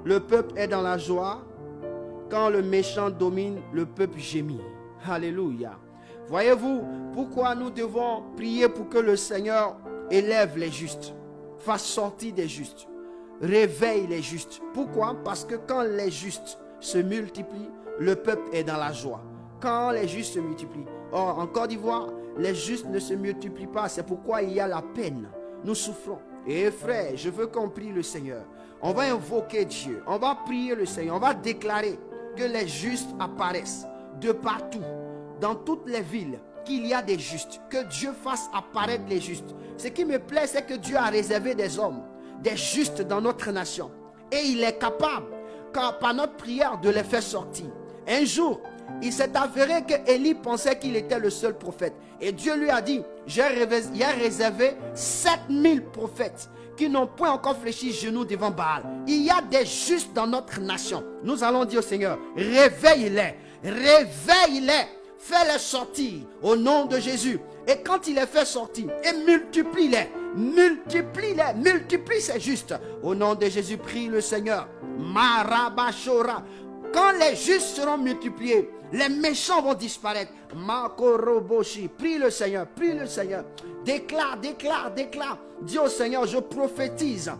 le peuple est dans la joie. Quand le méchant domine, le peuple gémit. Alléluia. Voyez-vous pourquoi nous devons prier pour que le Seigneur élève les justes, fasse sortir des justes, réveille les justes. Pourquoi? Parce que quand les justes se multiplient, le peuple est dans la joie. Quand les justes se multiplient. Or, en Côte d'Ivoire, les justes ne se multiplient pas. C'est pourquoi il y a la peine. Nous souffrons. Et frère, je veux qu'on prie le Seigneur. On va invoquer Dieu. On va prier le Seigneur. On va déclarer que les justes apparaissent de partout, dans toutes les villes, qu'il y a des justes. Que Dieu fasse apparaître les justes. Ce qui me plaît, c'est que Dieu a réservé des hommes, des justes dans notre nation. Et il est capable, par notre prière, de les faire sortir. Un jour, il s'est avéré que Élie pensait qu'il était le seul prophète. Et Dieu lui a dit, j'ai réservé 7000 prophètes qui n'ont point encore fléchi genoux devant Baal. Il y a des justes dans notre nation. Nous allons dire au Seigneur, réveille-les, réveille-les, fais-les sortir au nom de Jésus. Et quand il les fait sortir, et multiplie-les, multiplie-les, multiplie ces justes. Au nom de Jésus, prie le Seigneur. Marabashora. Quand les justes seront multipliés, les méchants vont disparaître. Makoroboshi. Prie le Seigneur, prie le Seigneur. Déclare, déclare, déclare. Dis au Seigneur, je prophétise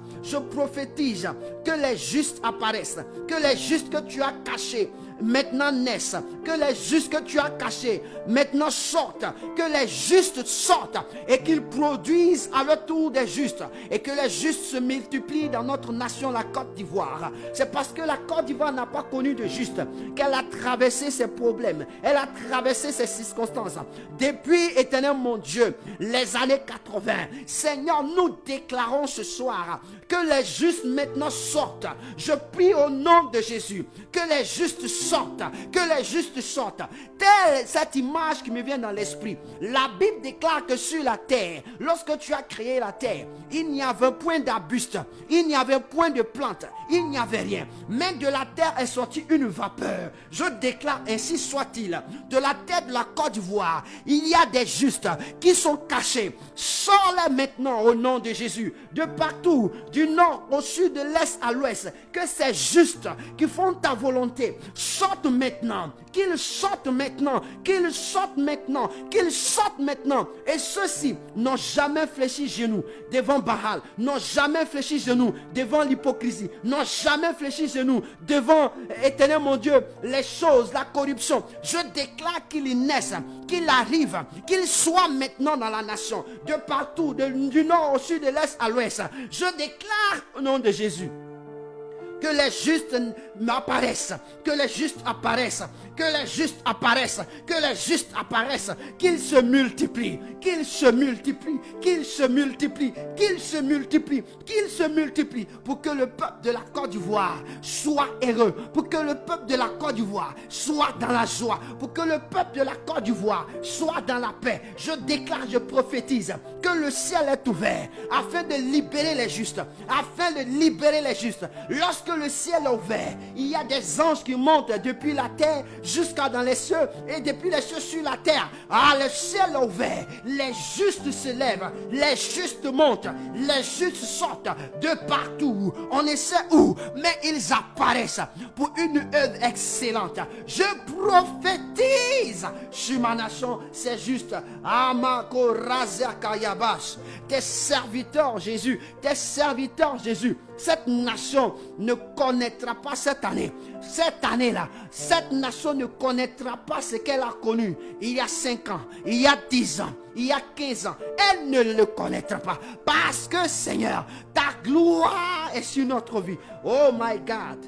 que les justes apparaissent, que les justes que tu as cachés maintenant naissent, que les justes que tu as cachés maintenant sortent, que les justes sortent et qu'ils produisent à leur tour des justes et que les justes se multiplient dans notre nation, la Côte d'Ivoire. C'est parce que la Côte d'Ivoire n'a pas connu de justes qu'elle a traversé ses problèmes, elle a traversé ses circonstances. Depuis, éternel mon Dieu, les années 80, Seigneur, nous déclarons ce soir que les justes maintenant sortent. Je prie au nom de Jésus que les justes sortent, que les justes sortent. Telle cette image qui me vient dans l'esprit. La Bible déclare que sur la terre, lorsque tu as créé la terre, il n'y avait point d'arbuste, il n'y avait point de plante, il n'y avait rien. Mais de la terre est sortie une vapeur. Je déclare ainsi soit-il. De la terre de la Côte d'Ivoire, il y a des justes qui sont cachés. Sors-les maintenant au au nom de Jésus. De partout, du nord au sud, de l'est à l'ouest, que ces justes qui font ta volonté sortent maintenant, qu'ils sortent maintenant, qu'ils sortent maintenant, qu'ils sortent maintenant. Et ceux-ci n'ont jamais fléchi genoux devant Baal, n'ont jamais fléchi genoux devant l'hypocrisie, n'ont jamais fléchi genoux devant, éternel mon Dieu, les choses, la corruption. Je déclare qu'il y naisse, qu'il arrive, qu'il soit maintenant dans la nation, de partout, du nord au sud, de l'est à l'ouest. Je déclare au nom de Jésus que les justes apparaissent, que les justes apparaissent, que les justes apparaissent, que les justes apparaissent, qu'ils se multiplient, qu'ils se multiplient, qu'ils se multiplient, qu'ils se multiplient, qu'ils se multiplient, pour que le peuple de la Côte d'Ivoire soit heureux, pour que le peuple de la Côte d'Ivoire soit dans la joie, pour que le peuple de la Côte d'Ivoire soit dans la paix. Je déclare, je prophétise que le ciel est ouvert afin de libérer les justes, afin de libérer les justes. Lorsque le ciel est ouvert, il y a des anges qui montent depuis la terre jusqu'à dans les cieux et depuis les cieux sur la terre. Ah, le ciel est ouvert, les justes se lèvent, les justes montent, les justes sortent de partout. On ne sait où, mais ils apparaissent pour une œuvre excellente. Je prophétise sur ma nation, c'est juste. Amako Razakayabash, tes serviteurs Jésus, tes serviteurs Jésus. Cette nation ne connaîtra pas cette année. Cette année-là, cette nation ne connaîtra pas ce qu'elle a connu il y a 5 ans, il y a 10 ans, il y a 15 ans. Elle ne le connaîtra pas. Parce que, Seigneur, ta gloire est sur notre vie. Oh my God.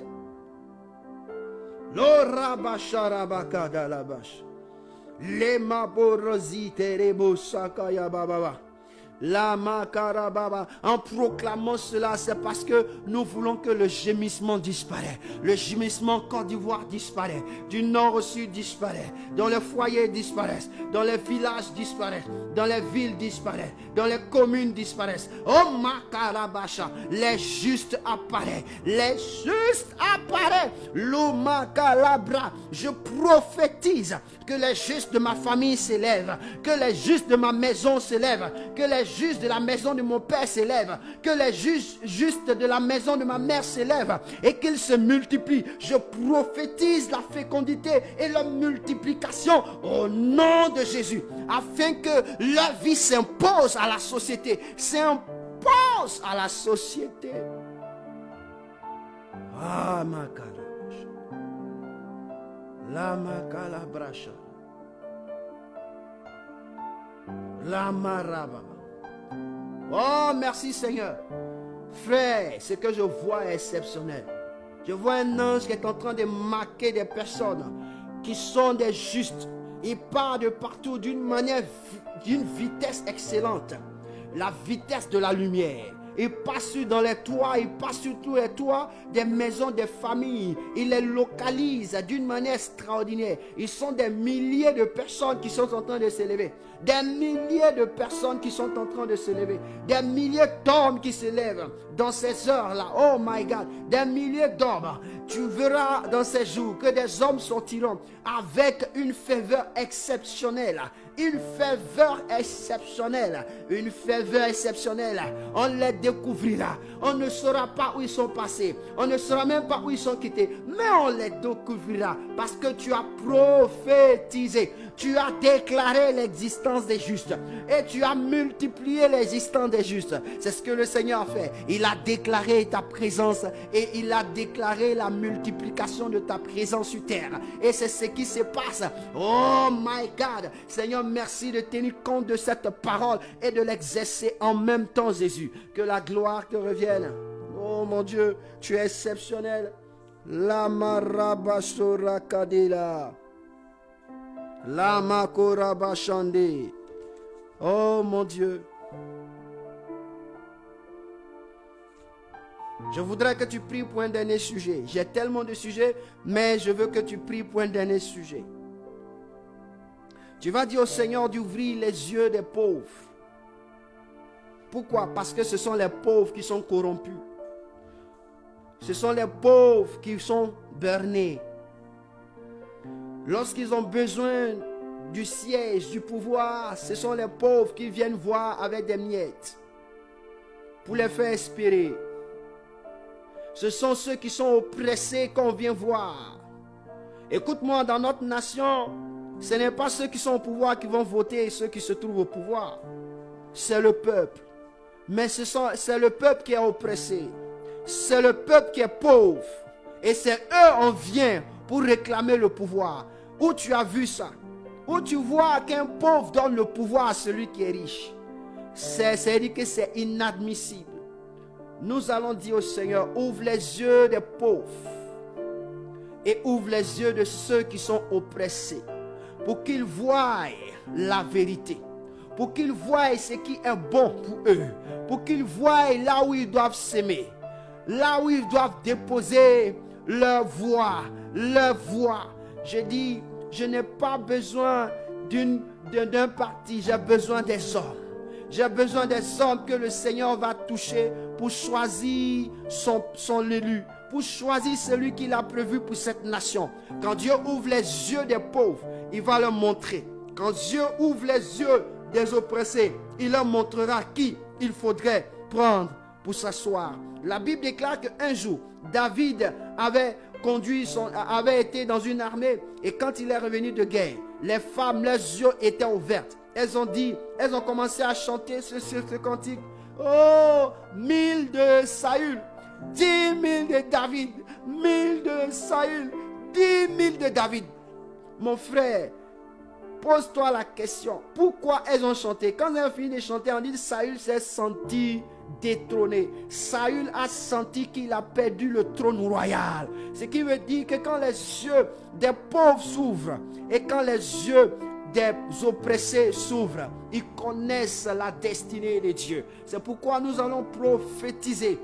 Les maborosite rebo sakaya bababa. La makarababa. En proclamant cela, c'est parce que nous voulons que le gémissement disparaisse. Le gémissement Côte d'Ivoire disparaît. Du nord au sud disparaît. Dans les foyers disparaissent. Dans les villages disparaissent. Dans les villes disparaissent. Dans les communes disparaissent. Oh makarabasha. Les justes apparaissent. Les justes apparaissent. L'omakalabra. Je prophétise que les justes de ma famille s'élèvent. Que les justes de ma maison s'élèvent. Que les justes de la maison de mon père s'élèvent, que les justes de la maison de ma mère s'élèvent et qu'ils se multiplient. Je prophétise la fécondité et la multiplication au nom de Jésus, afin que leur vie s'impose à la société, s'impose à la société. Ah, ma calabracha. La ma calabracha. La maraba. Oh, merci Seigneur. Frère, ce que je vois est exceptionnel. Je vois un ange qui est en train de marquer des personnes qui sont des justes. Il part de partout d'une manière, d'une vitesse excellente. La vitesse de la lumière. Il passe dans les toits, il passe sur tous les toits des maisons, des familles. Il les localise d'une manière extraordinaire. Ils sont des milliers de personnes qui sont en train de s'élever. Des milliers de personnes qui sont en train de se lever. Des milliers d'hommes qui se lèvent dans ces heures-là. Oh my God. Des milliers d'hommes. Tu verras dans ces jours que des hommes sortiront avec une faveur exceptionnelle. Une faveur exceptionnelle. Une faveur exceptionnelle. On les découvrira. On ne saura pas où ils sont passés. On ne saura même pas où ils sont quittés. Mais on les découvrira parce que tu as prophétisé. Tu as déclaré l'existence des justes. Et tu as multiplié l'existence des justes. C'est ce que le Seigneur a fait. Il a déclaré ta présence. Et il a déclaré la multiplication de ta présence sur terre. Et c'est ce qui se passe. Oh my God. Seigneur, merci de tenir compte de cette parole et de l'exercer en même temps, Jésus. Que la gloire te revienne. Oh mon Dieu, tu es exceptionnel. La marabasora kadila. La makorabashande. Oh mon Dieu. Je voudrais que tu pries pour un dernier sujet. J'ai tellement de sujets, mais je veux que tu pries pour un dernier sujet. Tu vas dire au Seigneur d'ouvrir les yeux des pauvres. Pourquoi? Parce que ce sont les pauvres qui sont corrompus. Ce sont les pauvres qui sont bernés. Lorsqu'ils ont besoin du siège, du pouvoir, ce sont les pauvres qui viennent voir avec des miettes. pour les faire espérer. Ce sont ceux qui sont oppressés qu'on vient voir. Écoute-moi, dans notre nation, ce n'est pas ceux qui sont au pouvoir qui vont voter et ceux qui se trouvent au pouvoir. C'est le peuple. Mais c'est le peuple qui est oppressé. C'est le peuple qui est pauvre. Et c'est eux, on vient pour réclamer le pouvoir. Où tu as vu ça? Où tu vois qu'un pauvre donne le pouvoir à celui qui est riche? C'est-à-dire que c'est inadmissible. Nous allons dire au Seigneur, ouvre les yeux des pauvres et ouvre les yeux de ceux qui sont oppressés pour qu'ils voient la vérité, pour qu'ils voient ce qui est bon pour eux, pour qu'ils voient là où ils doivent s'aimer, là où ils doivent déposer leur voix, leur voix. Je dis, je n'ai pas besoin d'un parti, j'ai besoin des hommes. J'ai besoin des hommes que le Seigneur va toucher pour choisir son élu, pour choisir celui qu'il a prévu pour cette nation. Quand Dieu ouvre les yeux des pauvres, il va leur montrer. Quand Dieu ouvre les yeux des oppressés, il leur montrera qui il faudrait prendre pour s'asseoir. La Bible déclare qu'un jour, David avait été dans une armée et quand il est revenu de guerre, les femmes, leurs yeux étaient ouverts. Elles ont commencé à chanter ce cantique. Oh, 1000 de Saül, 10 000 de David, 1000 de Saül, 10 000 de David. Mon frère, pose-toi la question. Pourquoi elles ont chanté? Quand elles ont fini de chanter, on dit Saül s'est senti détrôné. Saül a senti qu'il a perdu le trône royal. Ce qui veut dire que quand les yeux des pauvres s'ouvrent et quand les yeux des oppressés s'ouvrent, ils connaissent la destinée de Dieu. C'est pourquoi nous allons prophétiser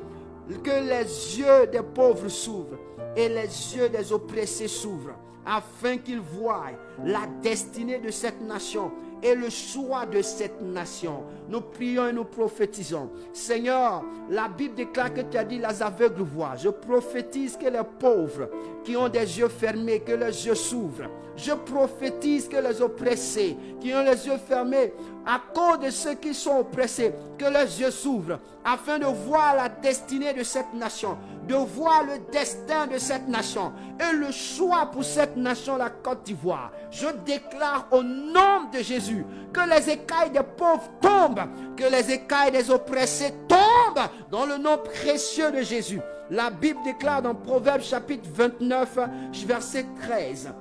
que les yeux des pauvres s'ouvrent et les yeux des oppressés s'ouvrent, afin qu'ils voient la destinée de cette nation et le choix de cette nation. Nous prions et nous prophétisons. Seigneur, la Bible déclare que tu as dit les aveugles voient. Je prophétise que les pauvres qui ont des yeux fermés, que leurs yeux s'ouvrent. Je prophétise que les oppressés qui ont les yeux fermés à cause de ceux qui sont oppressés, que leurs yeux s'ouvrent afin de voir la destinée de cette nation, de voir le destin de cette nation et le choix pour cette nation, la Côte d'Ivoire. Je déclare au nom de Jésus que les écailles des pauvres tombent, que les écailles des oppressés tombent dans le nom précieux de Jésus. La Bible déclare dans Proverbes chapitre 29, verset 13.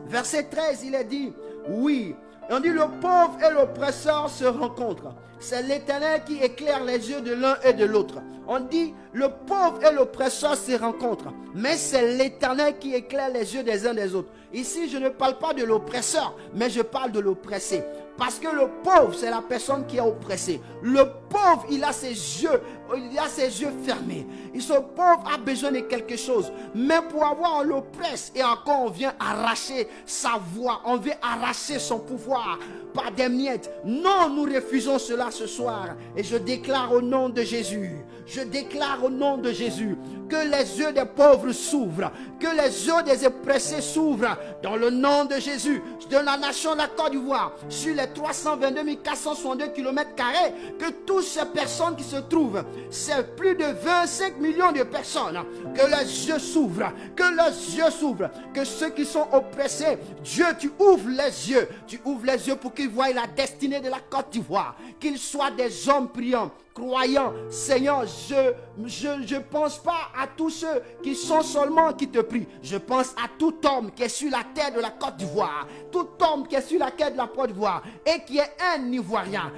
Verset 13, il est dit, oui, on dit le pauvre et l'oppresseur se rencontrent. C'est l'Éternel qui éclaire les yeux de l'un et de l'autre. On dit le pauvre et l'oppresseur se rencontrent. Mais c'est l'Éternel qui éclaire les yeux des uns des autres. Ici, je ne parle pas de l'oppresseur, mais je parle de l'oppressé. Parce que le pauvre, c'est la personne qui est oppressée. Le pauvre, il a ses yeux fermés. Et ce pauvre a besoin de quelque chose. Mais pour avoir, on l'oppresse. Et encore, on vient arracher sa voix. On vient arracher son pouvoir par des miettes. Non, nous refusons cela ce soir. Et je déclare au nom de Jésus. Je déclare au nom de Jésus que les yeux des pauvres s'ouvrent. Que les yeux des oppressés s'ouvrent. Dans le nom de Jésus. De la nation de la Côte d'Ivoire. Sur les 322 462 km², que toutes ces personnes qui se trouvent, c'est plus de 25 millions de personnes, que leurs yeux s'ouvrent, que leurs yeux s'ouvrent, que ceux qui sont oppressés, Dieu, tu ouvres les yeux pour qu'ils voient la destinée de la Côte d'Ivoire, qu'ils soient des hommes priants, croyants. Seigneur, je pense pas à tous ceux qui sont seulement qui te prient. Je pense à tout homme qui est sur la terre de la Côte d'Ivoire, tout homme qui est sur la terre de la Côte d'Ivoire et qui est un Ivoirien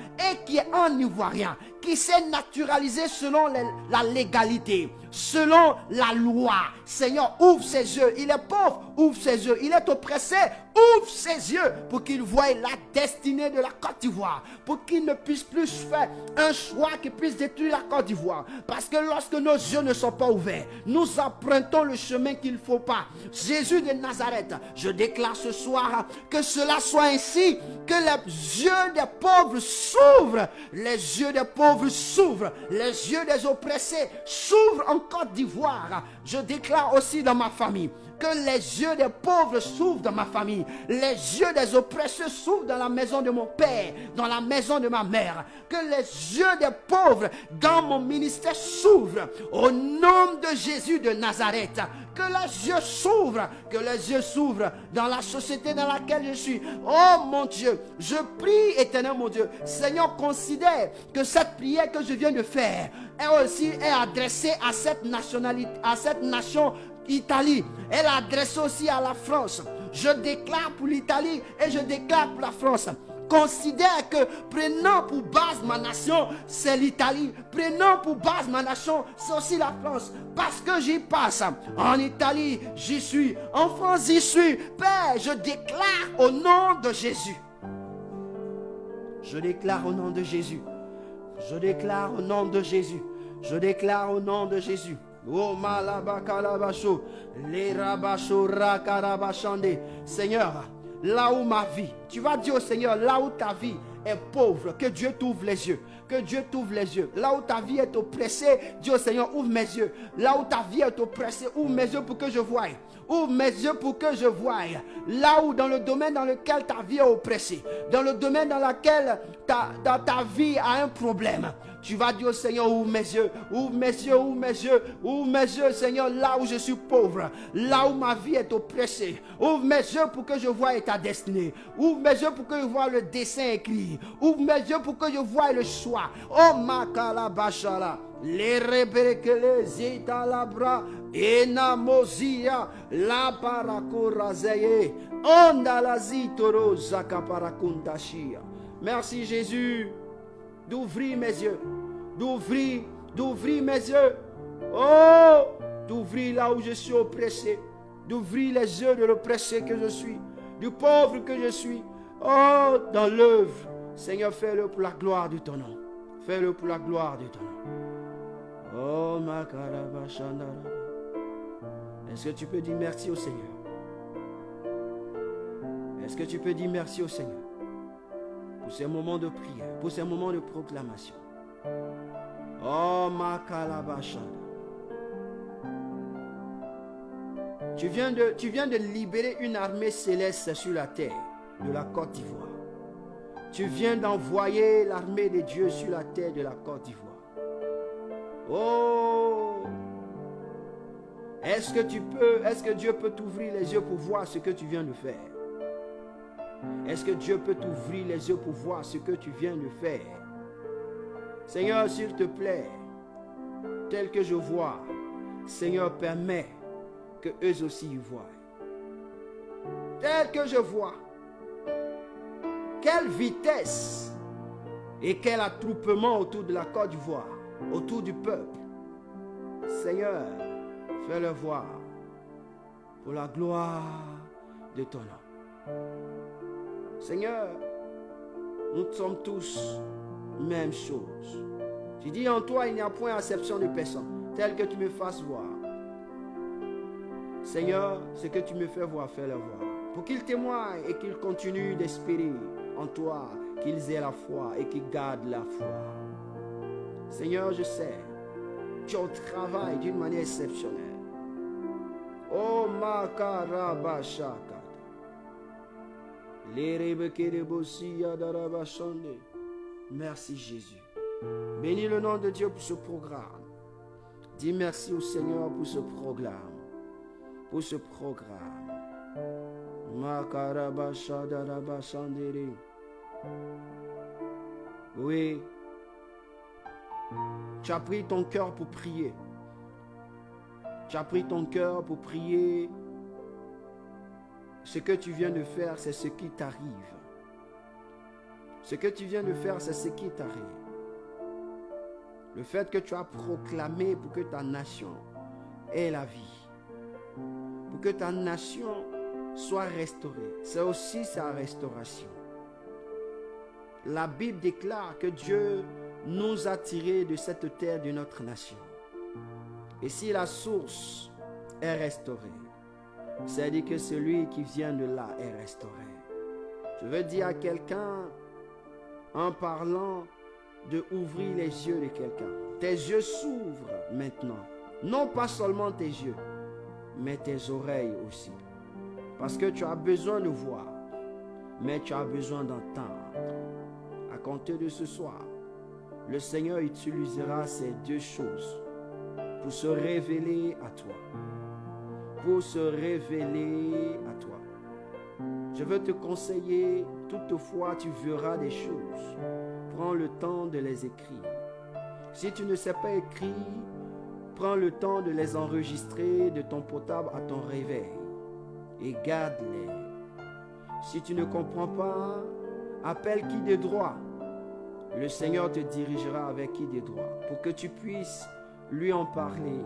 qui s'est naturalisé selon la légalité, selon la loi. Seigneur, ouvre ses yeux. Il est pauvre, ouvre ses yeux. Il est oppressé, ouvre ses yeux pour qu'il voie la destinée de la Côte d'Ivoire, pour qu'il ne puisse plus faire un choix qui puisse détruire la Côte d'Ivoire. Parce que lorsque nos yeux ne sont pas ouverts, nous empruntons le chemin qu'il ne faut pas. Jésus de Nazareth, je déclare ce soir que cela soit ainsi, que les yeux des pauvres s'ouvrent, les yeux des pauvres s'ouvrent, les yeux des oppressés s'ouvrent en Côte d'Ivoire. Je déclare aussi dans ma famille Que les yeux des pauvres s'ouvrent dans ma famille. Les yeux des oppresseurs s'ouvrent dans la maison de mon père, dans la maison de ma mère. Que les yeux des pauvres dans mon ministère s'ouvrent. Au nom de Jésus de Nazareth. Que les yeux s'ouvrent. Que les yeux s'ouvrent dans la société dans laquelle je suis. Oh mon Dieu, je prie, éternel mon Dieu. Seigneur, considère que cette prière que je viens de faire est adressée à cette nationalité, à cette nation Italie. Elle est adressée aussi à la France. Je déclare pour l'Italie et je déclare pour la France. Considère que prenant pour base ma nation, c'est l'Italie. Prenant pour base ma nation, c'est aussi la France. Parce que j'y passe. En Italie, j'y suis. En France, j'y suis. Père, je déclare au nom de Jésus. Je déclare au nom de Jésus. Je déclare au nom de Jésus. Je déclare au nom de Jésus. Oh malabakalabacho, les rabacho rakarabachande. Seigneur, là où ma vie, tu vas dire au Seigneur, là où ta vie est pauvre, que Dieu t'ouvre les yeux. Que Dieu t'ouvre les yeux. Là où ta vie est oppressée, dis au Seigneur, ouvre mes yeux. Là où ta vie est oppressée, ouvre mes yeux pour que je voie. Ouvre mes yeux pour que je voie. Là où dans le domaine dans lequel ta vie est oppressée, dans le domaine dans lequel ta vie a un problème, tu vas dire au Seigneur, ouvre mes yeux, ouvre mes yeux, ouvre mes yeux, ouvre mes yeux, Seigneur, là où je suis pauvre, là où ma vie est oppressée. Ouvre mes yeux pour que je voie ta destinée. Ouvre mes yeux pour que je voie le dessin écrit. Ouvre mes yeux pour que je voie le choix. Oh makala bashala. Les rebekele zita labra enamozia la parakorazeye ondalazi toro zakaparakuntashia. Merci Jésus d'ouvrir mes yeux, d'ouvrir mes yeux, oh, d'ouvrir là où je suis oppressé, d'ouvrir les yeux de l'oppressé que je suis, du pauvre que je suis, oh, dans l'œuvre. Seigneur, fais-le pour la gloire de ton nom, fais-le pour la gloire de ton nom. Oh, ma carabachandara. Est-ce que tu peux dire merci au Seigneur? Est-ce que tu peux dire merci au Seigneur pour ces moments de prière, pour ces moments de proclamation? Oh, ma carabachandara. Tu viens de libérer une armée céleste sur la terre de la Côte d'Ivoire. Tu viens d'envoyer l'armée de Dieu sur la terre de la Côte d'Ivoire. Oh! Est-ce que Dieu peut t'ouvrir les yeux pour voir ce que tu viens de faire? Est-ce que Dieu peut t'ouvrir les yeux pour voir ce que tu viens de faire? Seigneur, s'il te plaît, tel que je vois, Seigneur, permets que eux aussi y voient. Tel que je vois, quelle vitesse et quel attroupement autour de la Côte d'Ivoire, autour du peuple. Seigneur, fais-le voir pour la gloire de ton nom. Seigneur, nous sommes tous même chose. Tu dis en toi, il n'y a point acception de personne, tel que tu me fasses voir. Seigneur, ce que tu me fais voir, fais-le voir. Pour qu'ils témoignent et qu'ils continuent d'espérer en toi, qu'ils aient la foi et qu'ils gardent la foi. Seigneur, je sais, tu es au travail d'une manière exceptionnelle. Oh, makarabashaka. Merci Jésus. Bénis le nom de Dieu pour ce programme. Dis merci au Seigneur pour ce programme. Pour ce programme. Makarabashadarabashandere. Oui. Tu as pris ton cœur pour prier. Tu as pris ton cœur pour prier. Ce que tu viens de faire, c'est ce qui t'arrive. Ce que tu viens de faire, c'est ce qui t'arrive. Le fait que tu as proclamé pour que ta nation ait la vie. Pour que ta nation soit restaurée. C'est aussi sa restauration. La Bible déclare que Dieu nous a tirés de cette terre de notre nation. Et si la source est restaurée, c'est-à-dire que celui qui vient de là est restauré. Je veux dire à quelqu'un, en parlant de ouvrir les yeux de quelqu'un, tes yeux s'ouvrent maintenant. Non pas seulement tes yeux, mais tes oreilles aussi. Parce que tu as besoin de voir, mais tu as besoin d'entendre. À compter de ce soir, le Seigneur utilisera ces deux choses pour se révéler à toi. Pour se révéler à toi. Je veux te conseiller, toutefois tu verras des choses. Prends le temps de les écrire. Si tu ne sais pas écrire, prends le temps de les enregistrer de ton portable à ton réveil et garde-les. Si tu ne comprends pas, appelle qui de droit. Le Seigneur te dirigera avec qui de droit pour que tu puisses lui en parler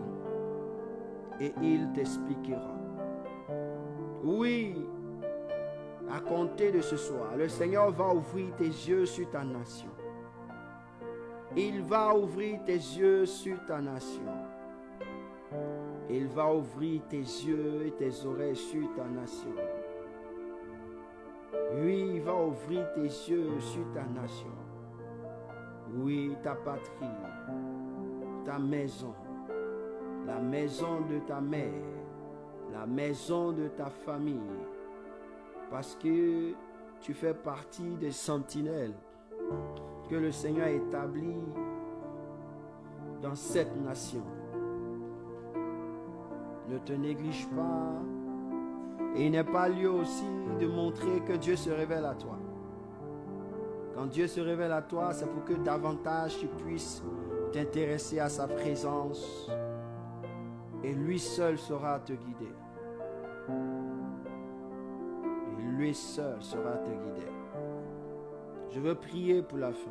et il t'expliquera. Oui, à compter de ce soir, le Seigneur va ouvrir tes yeux sur ta nation. Il va ouvrir tes yeux sur ta nation. Il va ouvrir tes yeux et tes oreilles sur ta nation. Oui, il va ouvrir tes yeux sur ta nation. Oui, ta patrie, ta maison, la maison de ta mère, la maison de ta famille. Parce que tu fais partie des sentinelles que le Seigneur a établi dans cette nation. Ne te néglige pas. Et il n'est pas lieu aussi de montrer que Dieu se révèle à toi. Quand Dieu se révèle à toi, c'est pour que davantage tu puisses t'intéresser à sa présence. Et lui seul saura te guider. Et lui seul saura te guider. Je veux prier pour la fin.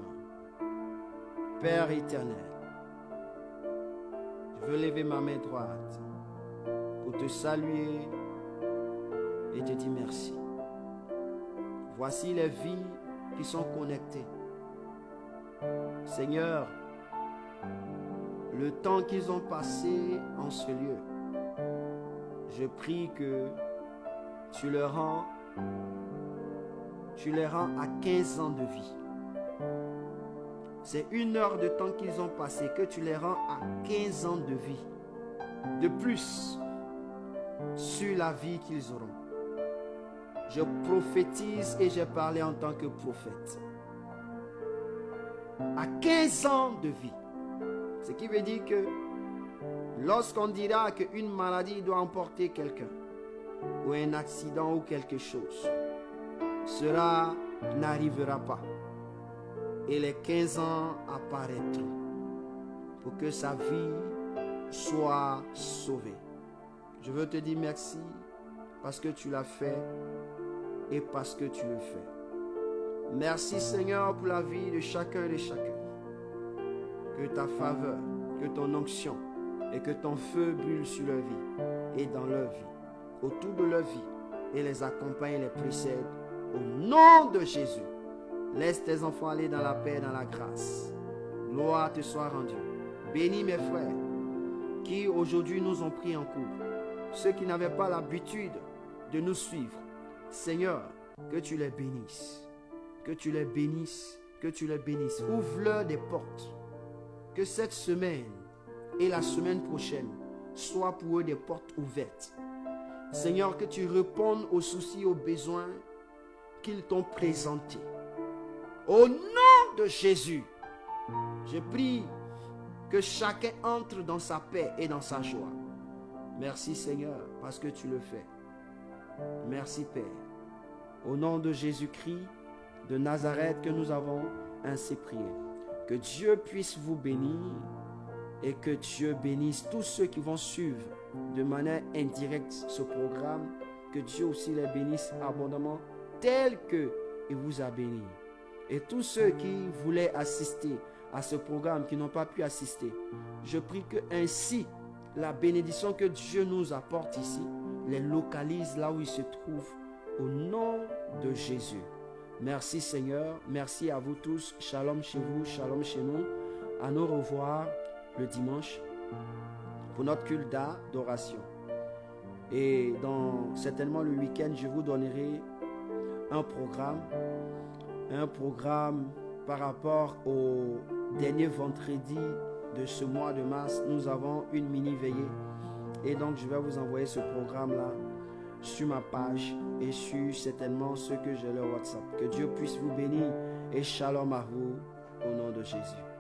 Père éternel, je veux lever ma main droite pour te saluer et te dire merci. Voici les vies qui sont connectées. Seigneur, le temps qu'ils ont passé en ce lieu, je prie que tu leur rends à 15 ans de vie. C'est 1 heure de temps qu'ils ont passé, que tu les rends à 15 ans de vie. De plus, sur la vie qu'ils auront. Je prophétise et j'ai parlé en tant que prophète. À 15 ans de vie. Ce qui veut dire que lorsqu'on dira qu'une maladie doit emporter quelqu'un, ou un accident ou quelque chose, cela n'arrivera pas. Et les 15 ans apparaîtront pour que sa vie soit sauvée. Je veux te dire merci parce que tu l'as fait et parce que tu le fais. Merci Seigneur pour la vie de chacun et de chacun. Que ta faveur, que ton onction et que ton feu brûle sur leur vie et dans leur vie, autour de leur vie, et les accompagne et les précède. Au nom de Jésus, laisse tes enfants aller dans la paix et dans la grâce. Gloire te soit rendue. Bénis mes frères qui aujourd'hui nous ont pris en cours. Ceux qui n'avaient pas l'habitude de nous suivre. Seigneur, que tu les bénisses. Que tu les bénisses. Que tu les bénisses. Ouvre-leur des portes. Que cette semaine et la semaine prochaine soient pour eux des portes ouvertes. Seigneur, que tu répondes aux soucis, aux besoins qu'ils t'ont présentés. Au nom de Jésus, je prie que chacun entre dans sa paix et dans sa joie. Merci Seigneur, parce que tu le fais. Merci Père. Au nom de Jésus-Christ de Nazareth que nous avons ainsi prié. Que Dieu puisse vous bénir et que Dieu bénisse tous ceux qui vont suivre de manière indirecte ce programme. Que Dieu aussi les bénisse abondamment tel qu'il vous a béni. Et tous ceux qui voulaient assister à ce programme, qui n'ont pas pu assister, je prie que ainsi la bénédiction que Dieu nous apporte ici les localise là où ils se trouvent au nom de Jésus. Merci Seigneur, merci à vous tous. Shalom chez vous, shalom chez nous. À nous revoir le dimanche pour notre culte d'adoration. Et certainement le week-end, je vous donnerai un programme par rapport au dernier vendredi de ce mois de mars. Nous avons une mini-veillée Et donc, je vais vous envoyer ce programme-là sur ma page et sur certainement ceux que j'ai leur WhatsApp. Que Dieu puisse vous bénir et shalom à vous au nom de Jésus.